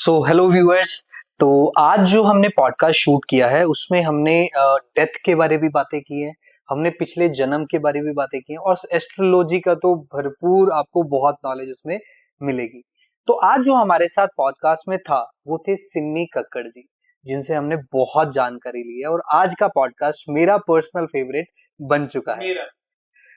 Hello viewers. तो आज जो हमने पॉडकास्ट शूट किया है उसमें हमने डेथ के बारे में भी बातें की हैं, हमने पिछले जन्म के बारे में भी बातें की हैं और एस्ट्रोलॉजी का तो भरपूर आपको बहुत नॉलेज उसमें मिलेगी। तो आज जो हमारे साथ पॉडकास्ट में था वो थे सिम्मी कक्कड़ जी, जिनसे हमने बहुत जानकारी ली है और आज का पॉडकास्ट मेरा पर्सनल फेवरेट बन चुका है।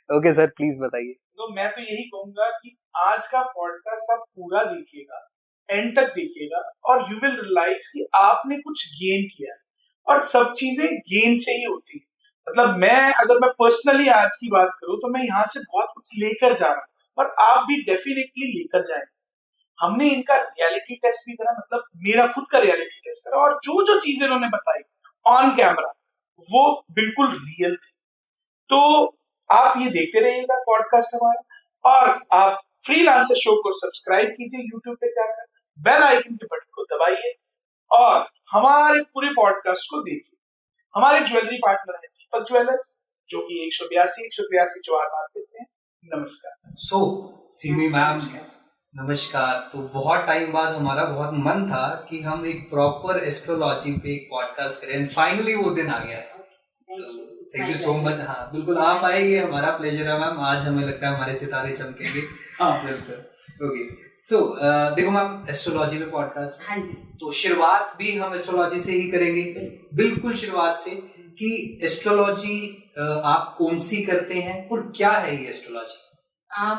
ओके सर, प्लीज बताइए। तो मैं तो यही कहूंगा कि आज का पॉडकास्ट आप पूरा देखिएगा, एंड तक देखिएगा और यू विल रियलाइज कि आपने कुछ गेन किया है और सब चीजें गेन से ही होती है। मतलब अगर मैं पर्सनली आज की बात करूं तो मैं यहाँ से बहुत कुछ लेकर जा रहा हूँ और आप भी डेफिनेटली लेकर जाएंगे। हमने इनका रियलिटी टेस्ट भी करा, मतलब मेरा खुद का रियलिटी टेस्ट करा और जो जो चीजें उन्होंने बताई ऑन कैमरा वो बिल्कुल रियल थी। तो आप ये देखते रहिएगा पॉडकास्ट हमारा और आप फ्रीलांसर शो को सब्सक्राइब कीजिए यूट्यूब पे जाकर, बेल आइकन के बटन को दबाइए और हमारे पूरे पॉडकास्ट को देखिए। हमारे ज्वेलरी पार्टनर है दीपक ज्वेलर्स, जो कि 182 जवाहर मार्केट में। नमस्कार। सिमी मैम नमस्कार। तो बहुत टाइम बाद हमारा बहुत मन था कि हम एक प्रॉपर एस्ट्रोलॉजी पे एक पॉडकास्ट करें, फाइनली वो दिन आ गया है। Thank you so much. हाँ बिल्कुल, आप आए, ये हमारा प्लेजर है मैम। आज हमें लगता है हमारे सितारे चमकेंगे। हाँ बिल्कुल। ओके देखो मैम, एस्ट्रोलॉजी में पॉडकास्ट, हाँ जी, तो शुरुआत भी हम एस्ट्रोलॉजी से ही करेंगे। बिल्कुल शुरुआत से कि एस्ट्रोलॉजी आप कौन सी करते हैं और क्या है ये एस्ट्रोलॉजी?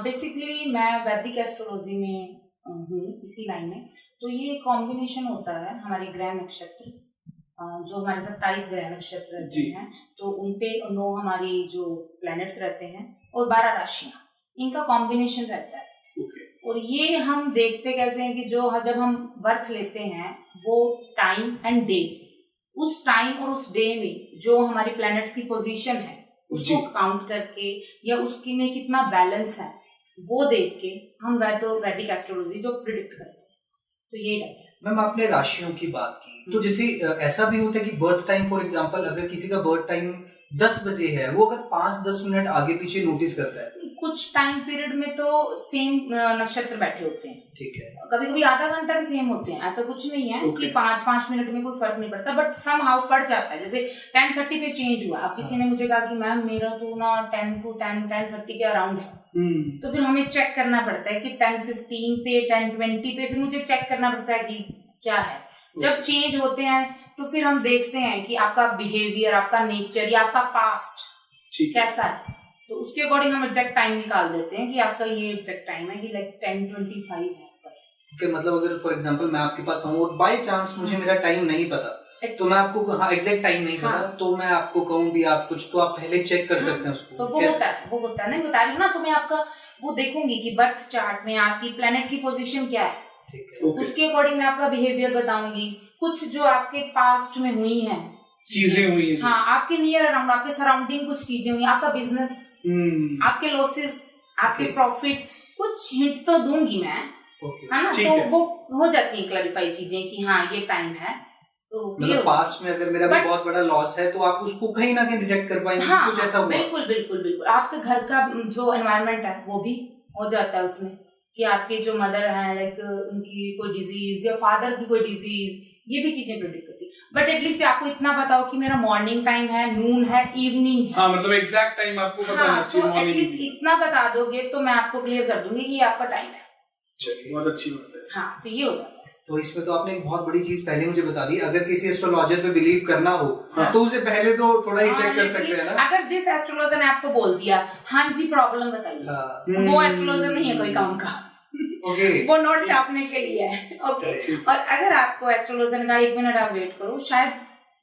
बेसिकली मैं वैदिक एस्ट्रोलॉजी में हूँ, इसी लाइन में। तो ये कॉम्बिनेशन होता है हमारे ग्रह नक्षत्र, जो हमारे 27 ग्रह नक्षत्र रहते हैं, तो उनपे 9 हमारी जो प्लैनेट्स रहते हैं और 12 राशियां, इनका कॉम्बिनेशन रहता है। और ये हम देखते कैसे हैं कि जब हम बर्थ लेते हैं वो टाइम एंड डे, उस टाइम और उस डे में जो हमारी प्लैनेट्स की पोजीशन है उसको काउंट करके या उसकी में कितना बैलेंस है वो देख के हम वैदिक एस्ट्रोलॉजी जो प्रिडिक्ट करते हैं, तो ये रहता है। मैम आपने राशियों की बात की, तो जैसे ऐसा भी होता है कि बर्थ टाइम, फॉर एग्जांपल अगर किसी का बर्थ टाइम 10 बजे है, वो अगर 5-10 मिनट आगे पीछे नोटिस करता है? कुछ टाइम पीरियड में तो सेम नक्षत्र बैठे होते हैं, ठीक है, कभी कभी आधा घंटा भी सेम होते हैं, ऐसा कुछ नहीं है कि 5 मिनट में कोई फर्क नहीं पड़ता, बट सम हाउ पड़ जाता है। जैसे 10:30 पे चेंज हुआ, अब किसी ने मुझे कहा कि मैम मेरा तो ना 10:30 के अराउंड है, तो फिर हमें चेक करना पड़ता है कि 10:15 पे 10:20 पे फिर मुझे चेक करना पड़ता है कि क्या है। जब चेंज होते हैं तो फिर हम देखते हैं कि आपका बिहेवियर, आपका नेचर या आपका पास्ट कैसा है, तो उसके अकॉर्डिंग हम एग्जैक्ट टाइम निकाल देते हैं कि आपका ये एग्जैक्ट टाइम है कि लाइक 10:25 है। ओके, मतलब अगर फॉर एग्जांपल मैं आपके पास आऊं और बाय चांस मुझे मेरा टाइम नहीं पता, तो मैं आपको एग्जैक्ट टाइम नहीं पता, तो मैं आपको कहूं भी आप कुछ, तो आप पहले चेक कर सकते हैं उसको। तो वो होता है नहीं, बता रही हूँ ना, तो मैं आपका वो देखूंगी कि बर्थ चार्ट में आपकी प्लेनेट की पोजीशन क्या है, उसके अकॉर्डिंग मैं आपका बिहेवियर बताऊंगी। कुछ जो आपके पास्ट में हुई हैं चीजें हुई हैं, हाँ, आपके नियर अराउंड, आपके सराउंडिंग कुछ चीजें हुई, आपका बिजनेस, आपके लॉसेस, आपके प्रॉफिट, कुछ हिंट तो दूंगी मैं, है ना, तो वो हो जाती है क्लैरिफाई चीजें कि हाँ ये टाइम है। तो मतलब पास्ट में अगर मेरा कोई बहुत बड़ा लॉस है तो आप उसको कहीं ना कहीं डिटेक्ट कर पाएंगे। हाँ, कुछ ऐसा हुआ? बिल्कुल आपके घर का जो एनवायरनमेंट है वो भी हो जाता है उसमें, कि आपके जो मदर है लाइक उनकी कोई डिजीज या फादर की कोई डिजीज, ये भी चीजें प्रेडिक्ट करती है। बट एटलीस्ट आपको इतना पता हो कि मेरा मॉर्निंग टाइम है, नून है, इवनिंग है, हाँ, मतलब एग्जैक्ट टाइम आपको पता होना चाहिए। तो एटलीस्ट इतना बता दोगे तो मैं आपको क्लियर कर दूंगी कि ये आपका टाइम है। चलिए, बहुत अच्छी बात है। हाँ, तो ये हो जाता है। तो इसमें तो आपने एक बहुत बड़ी चीज पहले मुझे बता दी, अगर किसी एस्ट्रोलॉजर पे बिलीव करना हो तो उसे पहले तो थोड़ा ही चेक कर सकते हैं ना। अगर जिस एस्ट्रोलॉजर ने आपको बोल दिया हाँ जी प्रॉब्लम बताइए, वो एस्ट्रोलॉजर नहीं है कोई काम का। वो नोट छापने के लिए है। ओके, और अगर आपको एस्ट्रोलॉजर का 1 मिनट आप वेट करो, शायद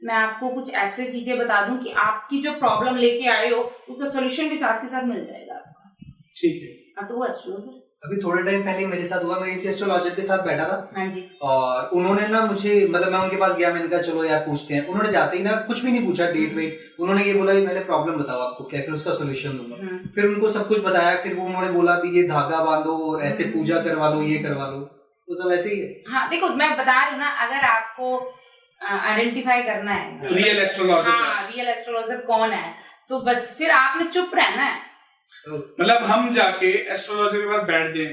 मैं आपको कुछ ऐसे चीजें बता दूं कि आपकी जो प्रॉब्लम लेके आए हो उसका सोल्यूशन भी साथ के साथ मिल जाएगा आपको। ठीक है। तो वो एस्ट्रोलॉजर अभी थोड़े टाइम पहले मेरे साथ हुआ, मैं इसी एस्ट्रोलॉजर के साथ बैठा था। हाँ जी। और उन्होंने ना मुझे, मतलब मैं उनके पास गया, मैंने कहा चलो यार पूछते हैं। उन्होंने जाते ही ना कुछ भी नहीं पूछा, डेट वेट, उन्होंने ये बोला कि पहले प्रॉब्लम बताओ आपको क्या, फिर उसका सोल्यूशन दूंगा। फिर उनको सब कुछ बताया, फिर वो उन्होंने बोला भी ये धागा बांधो और ऐसे पूजा करवा लो, ये करवा लो, तो सब ऐसे ही है। हाँ देखो, मैं बता रही हूँ ना, अगर आपको आइडेंटिफाई करना है रियल एस्ट्रोलॉजर कौन है, तो बस फिर आपने चुप रहना है। मतलब हम जाके एस्ट्रोलॉजर के पास बैठ जाए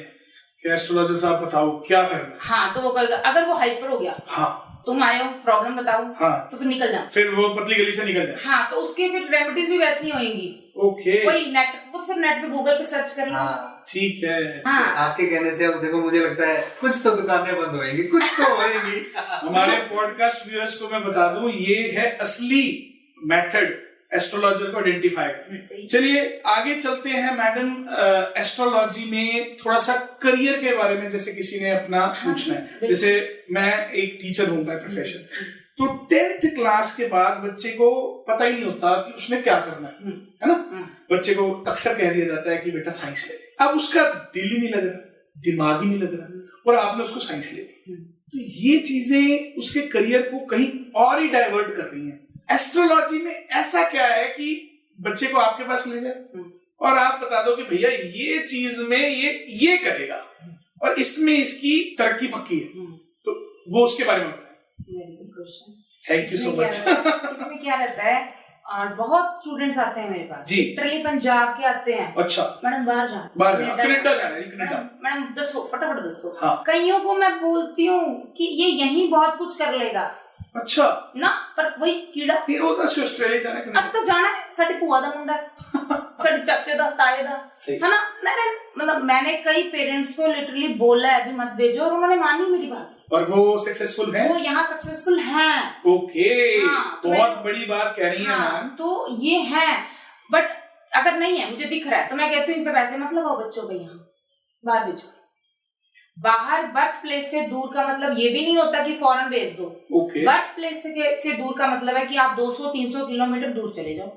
कि एस्ट्रोलॉजर साहब बताओ क्या करना है। हाँ, तो वो कहेगा, अगर वो हाइपर हो गया, हाँ, तुम आए हो, प्रॉब्लम बताओ, हाँ, तो फिर निकल जाओ, फिर वो पतली गली से निकल जाए। हाँ, तो उसके फिर रेमेडीज भी वैसी ही होंगी। ओके, वही नेट, वो फिर नेट पे गूगल पे सर्च कर लो। हाँ, ठीक है। हाँ, आपके कहने से अब देखो मुझे लगता है कुछ तो दुकानें बंद होएंगी, कुछ तो होएंगी। हमारे पॉडकास्ट व्यूअर्स को मैं बता दूं, ये है असली मेथड एस्ट्रोलॉजर को आइडेंटिफाई करने। चलिए आगे चलते हैं मैडम। एस्ट्रोलॉजी में थोड़ा सा करियर के बारे में, जैसे किसी ने अपना पूछना है, जैसे मैं एक टीचर हूं बाय प्रोफेशन, तो 10th क्लास के बाद बच्चे को पता ही नहीं होता कि उसने क्या करना है ना। बच्चे को अक्सर कह दिया जाता है कि बेटा साइंस ले ले। अब उसका दिल ही नहीं लग रहा, दिमाग ही नहीं लग रहा, और आपने उसको साइंस ले दी, तो ये चीजें उसके करियर को कहीं और ही डाइवर्ट कर रही हैं। एस्ट्रोलॉजी में ऐसा क्या है कि बच्चे को आपके पास ले जाए और आप बता दो कि भैया ये चीज में ये करेगा और इसमें इसकी तरक्की पक्की है, तो वो उसके बारे में बताएं। Thank you so much. इसमें क्या रहता है, और बहुत स्टूडेंट्स आते हैं मेरे पास जी, लिटरली पंजाब के आते हैं। अच्छा मैडम बाहर जाना, कनाडा जाना है, कनाडा। मैडम दसो, फटाफट दसो। हाँ। कईयों को मैं बोलती हूँ कि ये यहीं बहुत कुछ कर लेगा, अच्छा ना, पर वही कीड़ा फिर ਉਹਦਾ ਸੀ ਆਸਟ੍ਰੇਲੀਆ ਜਾਣਾ ਕਿ ਅਸ ਤਾਂ ਜਾਣਾ है, साडी ਭੂਆ ਦਾ मुंडा साडे चाचे दा, ताए दा, है ना। नहीं, मतलब मैंने कई पेरेंट्स को लिटरली बोला है भी मत भेजो, और उन्होंने मानी मेरी बात, और वो सक्सेसफुल है, वो यहाँ सक्सेसफुल हैं। ओके, बहुत बड़ी बात कह रही है मैम। तो ये है, बट अगर नहीं है, मुझे दिख रहा है, तो मैं कहती हूँ इन पे पैसे मत लगाओ बच्चों पे, यहाँ बाहर भेजो। बाहर बर्थ प्लेस से दूर का मतलब ये भी नहीं होता कि फॉरेन भेज दो। बर्थ प्लेस से दूर का मतलब है कि आप 200-300 किलोमीटर दूर चले जाओ,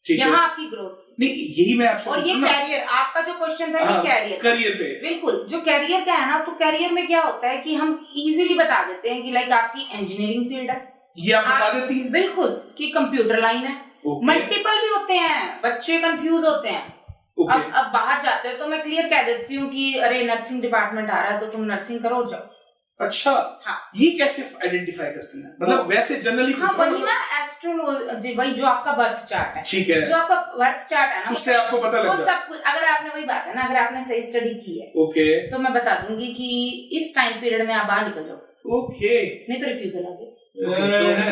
यहाँ आपकी ग्रोथ नहीं, यही मैं आपसे, और ये कैरियर, आपका जो क्वेश्चन था, ये करियर पे, बिल्कुल जो कैरियर का है ना, तो कैरियर में क्या होता है कि हम इजीली बता देते हैं कि लाइक आपकी इंजीनियरिंग फील्ड है, ये आप बता देती हैं बिल्कुल, कि कंप्यूटर लाइन है, मल्टीपल भी होते हैं, बच्चे कंफ्यूज होते हैं। अब बाहर जाते हैं तो मैं क्लियर कह देती हूँ कि अरे नर्सिंग डिपार्टमेंट आ रहा है तो तुम नर्सिंग करो और जाओ। अच्छा, हाँ। ये कैसे आइडेंटिफाई करते हैं, मतलब वैसे जनरली? हाँ, वही ना एस्ट्रोलॉजी, वही जो आपका बर्थ चार्ट है, ठीक है, जो आपका बर्थ चार्ट है ना, उससे आपको पता लग जाता है सब कुछ। अगर आपने, वही बात है ना, अगर आपने सही स्टडी की है, ओके, तो मैं बता दूंगी कि इस टाइम पीरियड में आप बाहर निकल जाओ, ओके, नहीं तो रिफ्यूजल आ जाए। तो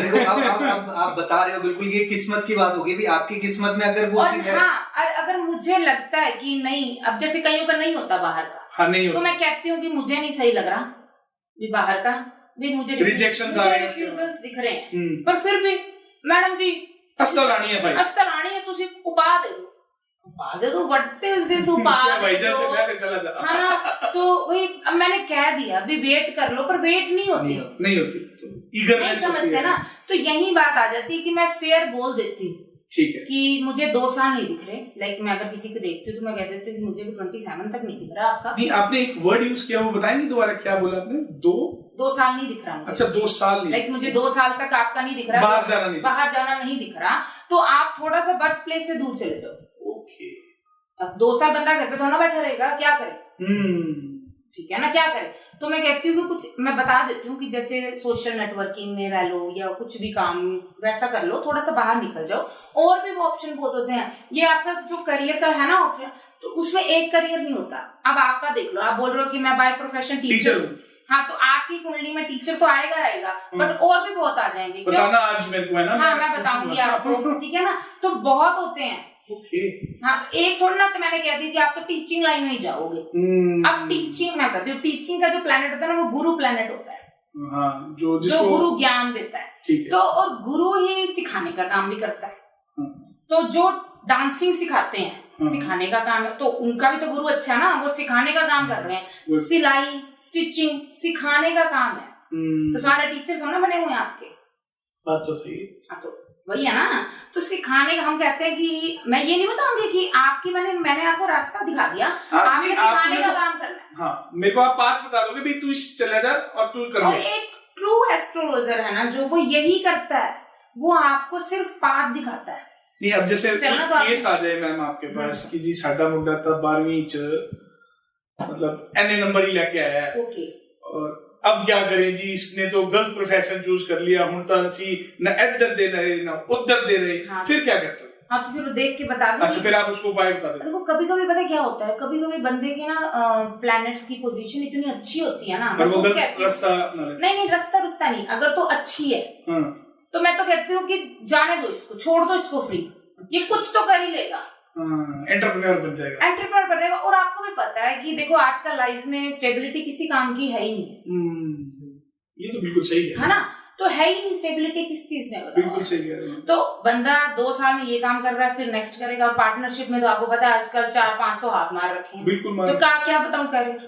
देखो अब आप बता रहे हो, बिल्कुल ये किस्मत की बात होगी भी, आपकी किस्मत में अगर वो चीज है। हाँ, और अगर मुझे लगता है कि नहीं, अब जैसे कईयों का नहीं होता बाहर का, हाँ, नहीं होता, तो मैं कहती हूँ कि मुझे नहीं सही लग रहा भी बाहर का, भी मुझे रिजेक्शंस आ रहे हैं, रिफ्यूजल्स दिख रहे हैं, पर फिर भी मैडम जी अस्पताल आनी है भाई, अस्पताल आनी है, तुसी उपा दे दो, व्हाट इज दिस उपा दे दो, चला जा, हाँ ना। तो वही, अब मैंने कह दिया भी वेट कर लो, पर वेट नहीं होती, नहीं समझते ना। तो यही बात आ जाती है कि मैं फेयर बोल देती हूँ, ठीक है, कि मुझे 2 साल नहीं दिख रहे। लाइक मैं अगर किसी को देखती हूँ तो मैं कह देती हूँ कि मुझे 27 तक नहीं दिख रहा आपका। नहीं, आपने एक वर्ड यूज किया, वो बताएंगे दोबारा, क्या बोला आपने? 2 साल नहीं दिख रहा मुझे। अच्छा, 2 साल नहीं, लाइक मुझे 2 साल तक आपका नहीं दिख रहा, बाहर जाना नहीं दिख रहा, तो आप थोड़ा सा बर्थ प्लेस से दूर चले जाओ। ओके, अब 2 साल बंदा घर पे थोड़ा बैठा रहेगा, क्या करे, ठीक है ना, क्या करे। तो मैं कहती हूँ कि कुछ मैं बता देती हूँ कि जैसे सोशल नेटवर्किंग में रह लो या कुछ भी काम वैसा कर लो, थोड़ा सा बाहर निकल जाओ। और भी ऑप्शन बहुत होते हैं, ये आपका जो करियर का है ना ऑप्शन, तो उसमें एक करियर नहीं होता। अब आपका देख लो, आप बोल रहे हो कि मैं बाय प्रोफेशन टीचर हूँ, हाँ, तो आपकी कुंडली में टीचर तो आएगा, बट और भी बहुत आ जाएंगे। बताना आज मेरे को है ना, हाँ, मैं बताऊंगी आपको, ठीक है ना। तो बहुत होते हैं, हाँ, एक थोड़ा ना, तो मैंने कह दी कि आप तो टीचिंग लाइन में ही जाओगे। अब टीचिंग, मैं बताती हूँ, टीचिंग का जो प्लेनेट होता है ना, वो गुरु प्लेनेट होता है, हाँ, जो गुरु ज्ञान देता है, तो और गुरु ही सिखाने का काम भी करता है। तो जो डांसिंग सिखाते हैं, सिखाने का काम है, तो उनका भी तो गुरु अच्छा है ना, वो सिखाने का काम कर रहे हैं। सिलाई, स्टिचिंग सिखाने का काम है, तो सारे टीचर तो ना बने हुए हैं आपके, बात तो सही है। हाँ, तो वही है ना। तो सिखाने का हम कहते हैं कि मैं ये नहीं बताऊंगी कि आपकी, मैंने आपको रास्ता दिखा दिया, आपने सिखाने का काम करना है। हाँ, मेरे को आप बात बता दोगे भी तू चला जा और तू कर ले। और एक ट्रू एस्ट्रोलॉजर है ना, जो वो यही करता है, वो आपको सिर्फ पाथ दिखाता है। नहीं, अब जैसे केस आ जाए मैम आपके पास कि जी साडा मुंडा था 12वीं च मतलब NA नंबर ही लेके आया है, और अब क्या करें जी, इसने तो गलत प्रोफेशन चूज कर लिया, हुण तां असीं ना इधर दे रहे ना उधर दे रहे, फिर क्या करते हो? हाँ तो फिर वो देख के बता दूंगी। अच्छा, फिर आप उसको उपाय बता देते। देखो कभी कभी पता क्या होता है, कभी कभी बंदे की ना प्लैनेट्स की पोजीशन इतनी अच्छी होती है ना, और वो रास्ता नहीं रास्ता नहीं, अगर तो अच्छी है तो मैं तो कहती हूँ कि जाने दो इसको, छोड़ दो इसको फ्री, ये कुछ तो कर ही लेगा, एंटरप्रेन्योर बन जाएगा। और आपको भी पता है कि देखो आजकल लाइफ में स्टेबिलिटी किसी काम की है ही नहीं। ये तो बिल्कुल सही है ना, तो है ही नहीं स्टेबिलिटी किस चीज में, बिल्कुल सही है। तो बंदा 2 साल में ये काम कर रहा है, फिर नेक्स्ट करेगा। और पार्टनरशिप में तो आपको पता है आजकल 4-5 तो हाथ मार रखे हैं, बिल्कुल। तो क्या बताऊं करियर।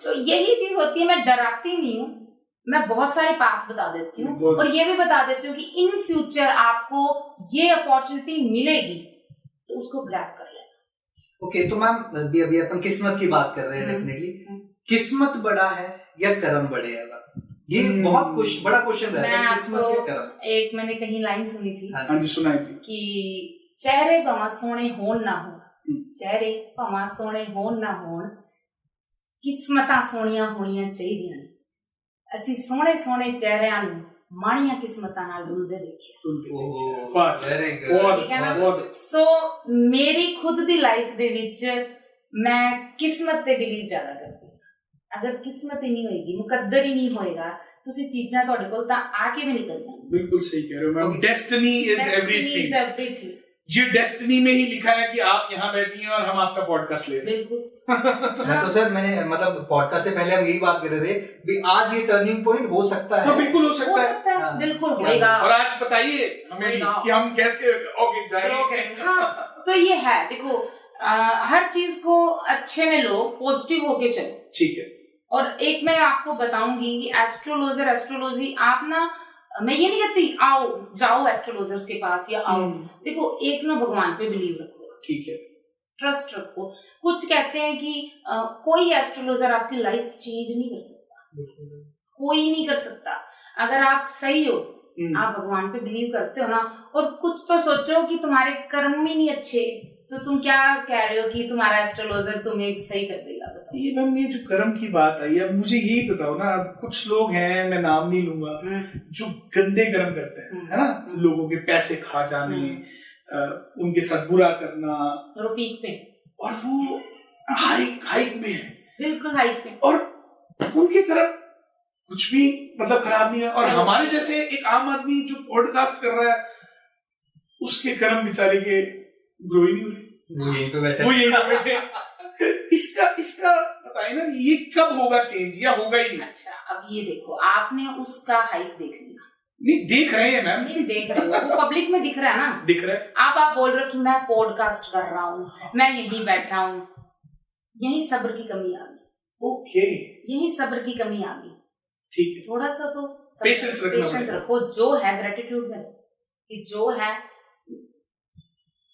तो यही चीज होती है, मैं डराती नहीं हूँ, मैं बहुत सारे पाथ बता देती हूँ और ये भी बता देती हूँ कि इन फ्यूचर आपको ये अपॉर्चुनिटी मिलेगी तो उसको ग्रैब कर लेना। ओके, तो मैम अभी अपन किस्मत की बात कर रहे हैं। डेफिनेटली किस्मत बड़ा है या कर्म बड़े है, ये बहुत बड़ा क्वेश्चन रहता है, किस्मत या कर्म। एक मैंने कहीं लाइन सुनी थी, हाँ जी सुनाई थी, कि चेहरे भावें सोहणे होण ना होण, चेहरे भावें सोहणे होण ना होण, किस्मतां सोहणियां होणियां चाहीदियां ने। ਅਸੀਂ ਸੋਹਣੇ ਸੋਹਣੇ ਚਿਹਰਿਆਂ ਨੂੰ ਮਾਣੀਆਂ ਕਿਸਮਤਾਂ ਨਾਲ ਰੁਲਦੇ ਦੇਖਿਆ। ਸੋ ਮੇਰੀ ਖੁਦ ਦੀ ਲਾਈਫ ਦੇ ਵਿੱਚ ਮੈਂ ਕਿਸਮਤ ਤੇ ਬਿਲੀਵ ਜ਼ਿਆਦਾ ਕਰਦੀ ਹਾਂ। ਅਗਰ ਕਿਸਮਤ ਹੀ ਨਹੀਂ ਹੋਏਗੀ, ਮੁਕੱਦਰ ਹੀ ਨਹੀਂ ਹੋਏਗਾ, ਤੁਸੀਂ ਚੀਜ਼ਾਂ ਤੁਹਾਡੇ ਕੋਲ ਤਾਂ ਆ ਕੇ ਵੀ ਨਿਕਲ ਜਾਣਗੀਆਂ। ਬਿਲਕੁਲ ਸਹੀ ਕਹਿ ਰਹੇ ਹੋ ਮੈਮ, डेस्टिनी इज एवरीथिंग। ये डेस्टिनी में ही लिखा है कि आप यहाँ बैठी हैं और हम आपका पॉडकास्ट ले रहे हैं। बिल्कुल। मैं तो सर मैंने मतलब पॉडकास्ट से पहले हम यही बात कर रहे थे कि आज ये टर्निंग पॉइंट हो सकता है। हाँ, बिल्कुल हो सकता है। हाँ, बिल्कुल होएगा। और आज बताइए हमें भी कि हम कैसे ओके जाएंगे। हाँ, तो ये है, देखो हर चीज को अच्छे में लो, पॉजिटिव होके चलो, ठीक है। और एक मैं आपको बताऊंगी कि एस्ट्रोलॉजी आप ना, मैं ये नहीं कहती आओ जाओ एस्ट्रोलॉजर्स के पास या आओ, देखो एक ना भगवान पे बिलीव रखो, ठीक है, ट्रस्ट रखो। कुछ कहते हैं कि कोई एस्ट्रोलॉजर आपकी लाइफ चेंज नहीं कर सकता, कोई नहीं कर सकता। अगर आप सही हो, आप भगवान पे बिलीव करते हो ना, और कुछ तो सोचो कि तुम्हारे कर्म ही नहीं अच्छे, तो तुम क्या कह रहे हो कि तुम्हारा एस्ट्रोलॉजर तुम्हें सही कर देगा? बताओ। ये मैम, ये जो कर्म की बात आई, अब मुझे यही बताओ ना, अब कुछ लोग हैं, मैं नाम नहीं लूंगा, जो गंदे कर्म करते हैं, है ना, लोगों के पैसे खा जाने, उनके साथ बुरा करना, पीक पे, और वो हाइक में है, बिल्कुल हाइक में, और उनके कर्म कुछ भी मतलब खराब नहीं है। और हमारे जैसे एक आम आदमी जो पॉडकास्ट कर रहा है, उसके कर्म बेचारे के ग्रो ही नहीं हो रहे, वो यहीं पे बैठे। इसका बताइए ना, ये कब होगा चेंज या होगा ही नहीं? अच्छा, अब ये देखो, आपने उसका हाइक देख लिया, नहीं देख रहे हैं मैम, नहीं देख रहे हो, वो पब्लिक में दिख रहा है ना, दिख रहा है। आप बोल रहे हो कि मैं पॉडकास्ट कर रहा हूँ, मैं यहीं बैठा हूँ, यहीं सब्र की कमी आ गई। ओके, यहीं सब्र की कमी आ गई, ठीक है। थोड़ा सा तो पेशेंस रखो, जो है ग्रेटिट्यूड में, कि जो है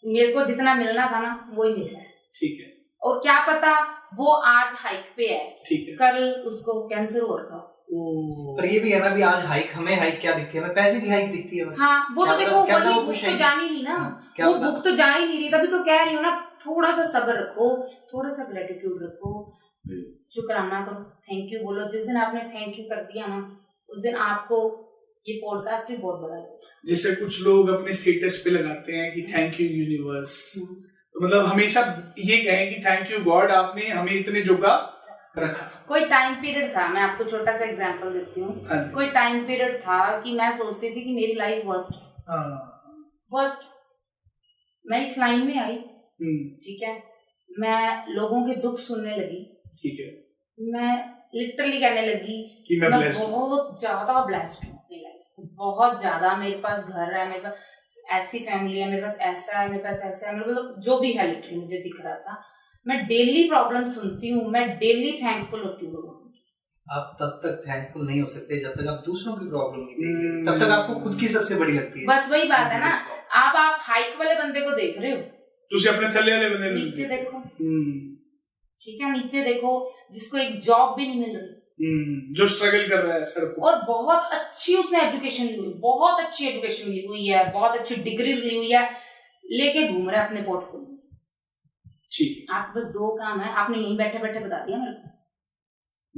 मेरे को जितना मिलना था ना वो ही मिल रहा है, ठीक है। और क्या पता वो आज हाइक पे है, ठीक है, कल उसको कैंसर हो रहा। पर ये भी है ना, भी आज हाइक, हमें हाइक क्या दिखती है, हमें पैसे की हाइक दिखती है बस। हाँ, वो तो देखो वही बुक तो जा ही नहीं ना, वो बुक तो जा ही नहीं रही, तभी तो कह रही हूँ ना, थोड़ा सा सब्र रखो, थोड़ा सा ग्रेटिट्यूड रखो, शुक्राना करो, थैंक यू बोलो। जिस दिन आपने थैंक यू कर दिया ना, उस दिन आपको ये पॉडकास्ट भी बहुत बड़ा है। जैसे कुछ लोग अपने स्टेटस पे लगाते हैं कि थैंक यू यूनिवर्स, तो मतलब हमेशा ये कहें कि थैंक यू गॉड, आपने हमें इतने जोगा रखा। कोई टाइम पीरियड था, मैं आपको छोटा सा एग्जांपल देती हूँ, कोई टाइम पीरियड था कि मैं सोचती थी कि मेरी लाइफ वर्स्ट, मैं इस लाइन में आई, ठीक है, मैं लोगों के दुख सुनने लगी, ठीक है, मैं लिटरली कहने लगी कि मैं बहुत ज्यादा ब्लेस्ड हूँ अपनी लाइफ, बहुत ज्यादा। मेरे पास घर है, मेरे पास ऐसी फैमिली है, मेरे पास ऐसा है, मेरे पास ऐसा है, मेरे पास जो भी है लिटरली मुझे दिख रहा था। मैं डेली प्रॉब्लम सुनती हूँ, मैं डेली थैंकफुल होती हूँ भगवान। आप तब तक थैंकफुल नहीं हो सकते जब तक आप दूसरों की प्रॉब्लम नहीं देख लेते, तब तक आपको खुद की सबसे बड़ी लगती है। बस वही बात है ना, आप हाइक वाले बंदे को देख रहे हो, तुझे अपने थल्ले वाले बंदे नीचे देखो, ठीक है, नीचे देखो, जिसको एक जॉब भी नहीं मिल रही, जो स्ट्रगल कर रहा है सर, और बहुत अच्छी उसने एजुकेशन ली हुई, बहुत अच्छी एजुकेशन ली हुई है, बहुत अच्छी डिग्रीज ली हुई है, लेके घूम रहा है अपने पोर्टफोलियो। ठीक है, आप बस 2 काम है, आपने यहीं बैठे बैठे बता दिया मेरे को,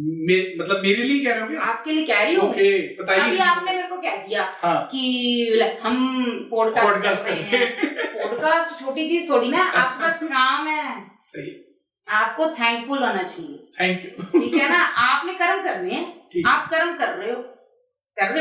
मतलब मेरे लिए कह रहे हो क्या? आपके लिए कह रही हूँ। ओके, बताइए। अभी आपने मेरे को कह दिया कि हम पॉडकास्ट कर रहे हैं। पॉडकास्ट छोटी चीज थोड़ी ना, आपके पास काम है। सही, आपको थैंकफुल होना चाहिए। Thank you. ठीक है ना, आपने कर्म करने हैं, आप कर्म कर रहे हो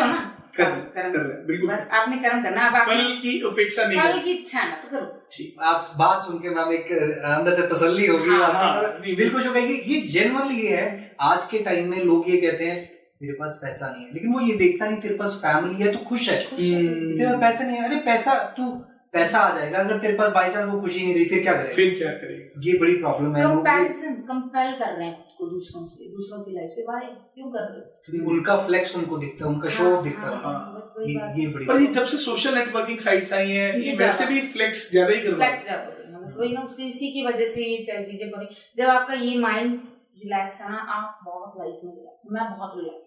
ना, कर रहे बिल्कुल। बस आपने कर्म करना, अब फल की अपेक्षा नहीं, फल की इच्छा मत करो। ठीक, आप बात सुन के मैम एक अंदर से तसल्ली होगी। बिल्कुल जो कहेगी ये जेन्युइनली ये है। आज के टाइम में लोग ये कहते हैं मेरे पास पैसा नहीं है, लेकिन वो ये देखता नहीं तेरे पास फैमिली है तो खुश है। तेरे पास पैसा नहीं है, अरे पैसा आ जाएगा, अगर तेरे पास बाई चांस वो खुशी नहीं रही फिर क्या करेगा? ये बड़ी प्रॉब्लम है। कंपेयर कर रहे हैं खुद को दूसरों से, दूसरों की लाइफ से। वाई क्यों कर रहे हो? क्योंकि उनका फ्लेक्स उनको दिखता है, उनका शो ऑफ दिखता है। ये बड़ी, पर ये जब से सोशल नेटवर्किंग साइट्स आई हैं, ये वैसे भी फ्लेक्स ज्यादा ही कर रहा है। बस वही ना, इसी की वजह से ये चीजें बढ़ी। जब आपका ये माइंड रिलैक्स है ना, आप बहुत लाइफ में रिलैक्स। मैं बहुत रिलैक्स,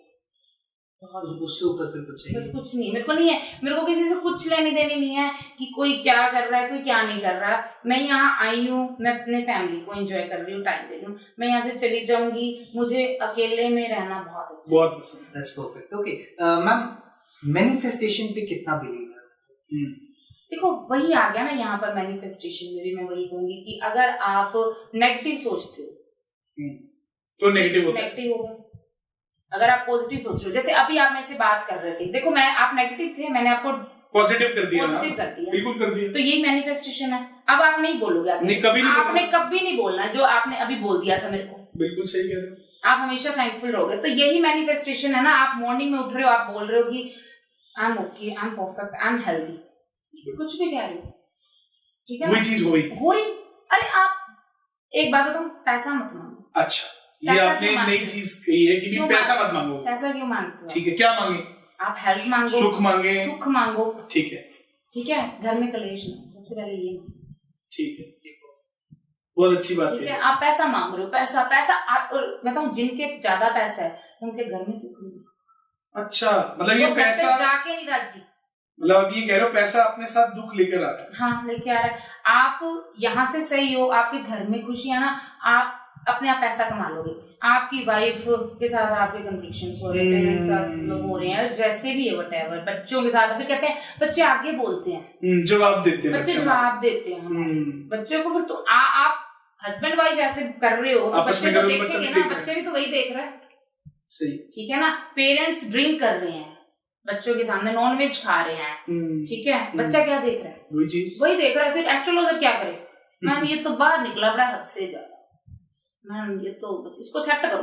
उससे ऊपर फिर कुछ चाहिए? बस कुछ नहीं, मेरे को नहीं है, मेरे को किसी से कुछ लेने देने नहीं है कि कोई क्या कर रहा है, कोई क्या नहीं कर रहा। मैं यहाँ आई हूँ, मैं अपने फैमिली को एंजॉय कर रही हूँ, टाइम दे रही हूँ। मैं यहाँ से चली जाऊंगी, मुझे अकेले में रहना बहुत अच्छा, बहुत पसंद। That's perfect. Okay ma'am, manifestation पे कितना बिलीव है? देखो वही आ गया ना यहाँ पर, मैनिफेस्टेशन में भी मैं वही कहूंगी कि अगर आप नेगेटिव सोचते हो तो नेगेटिव होगा। अगर आप पॉजिटिव सोच रहे हो, जैसे अभी आप मेरे से बात कर रहे थे, देखो आप नेगेटिव थे, मैंने आपको पॉजिटिव कर दिया, बिल्कुल कर दिया, तो यही मैनिफेस्टेशन है। अब आप नहीं बोलोगे आगे, आपने कभी नहीं बोलना जो आपने अभी बोल दिया था मेरे को। बिल्कुल सही कह रहे हो, आप हमेशा थैंकफुल रहोगे, तो यही मैनिफेस्टेशन है ना। आप मॉर्निंग में उठ रहे हो, आप बोल रहे हो कि I am okay, I am perfect, I am healthy, कुछ भी कह रहे हो, ठीक है, वही चीज हो रही। अरे आप एक बात बताऊं, पैसा मत मांगो। अच्छा, ये आपने नई चीज कही है कि पैसा मत मांगो। पैसा क्यों मांगते हो? ठीक है, क्या मांगे? आप हेल्थ मांगो, सुख मांगो। ठीक है, घर में कलेश नहीं, सबसे पहले ये। ठीक है, बहुत अच्छी बात है। आप पैसा मांग रहे हो, पैसा बताऊं, जिनके ज्यादा पैसा है उनके घर में सुख नहीं। अच्छा, मतलब ये पैसा जाके नहीं राजी, मतलब आप ये कह रहे हो पैसा अपने साथ दुख लेकर आ रहा है। हाँ, लेके आ रहा है। आप यहाँ से सही हो, आपके घर में खुशियां ना, आप अपने आप पैसा कमा लोगे। आपकी वाइफ के साथ आपके कन्फ्लिक्शंस हो रहे हैं, पेरेंट्स के साथ हो रहे हैं, जैसे भी है व्हाटएवर, बच्चों के साथ, फिर कहते हैं बच्चे आगे बोलते हैं, जवाब देते हैं, बच्चे जवाब देते हैं बच्चों को। फिर तो आप हस्बैंड वाइफ ऐसे कर रहे हो तो बच्चे तो देखेंगे ना, बच्चे भी तो वही देख रहे हैं। सही, ठीक है ना। पेरेंट्स ड्रिंक कर रहे हैं बच्चों के सामने, नॉनवेज खा रहे हैं, ठीक है, बच्चा क्या देख रहा है? वही देख रहा है। फिर एस्ट्रोलॉजर क्या करे? मैम ये तो बाहर निकला बड़ा हद से ज्यादा, मैम ये तो बस इसको सेट करो।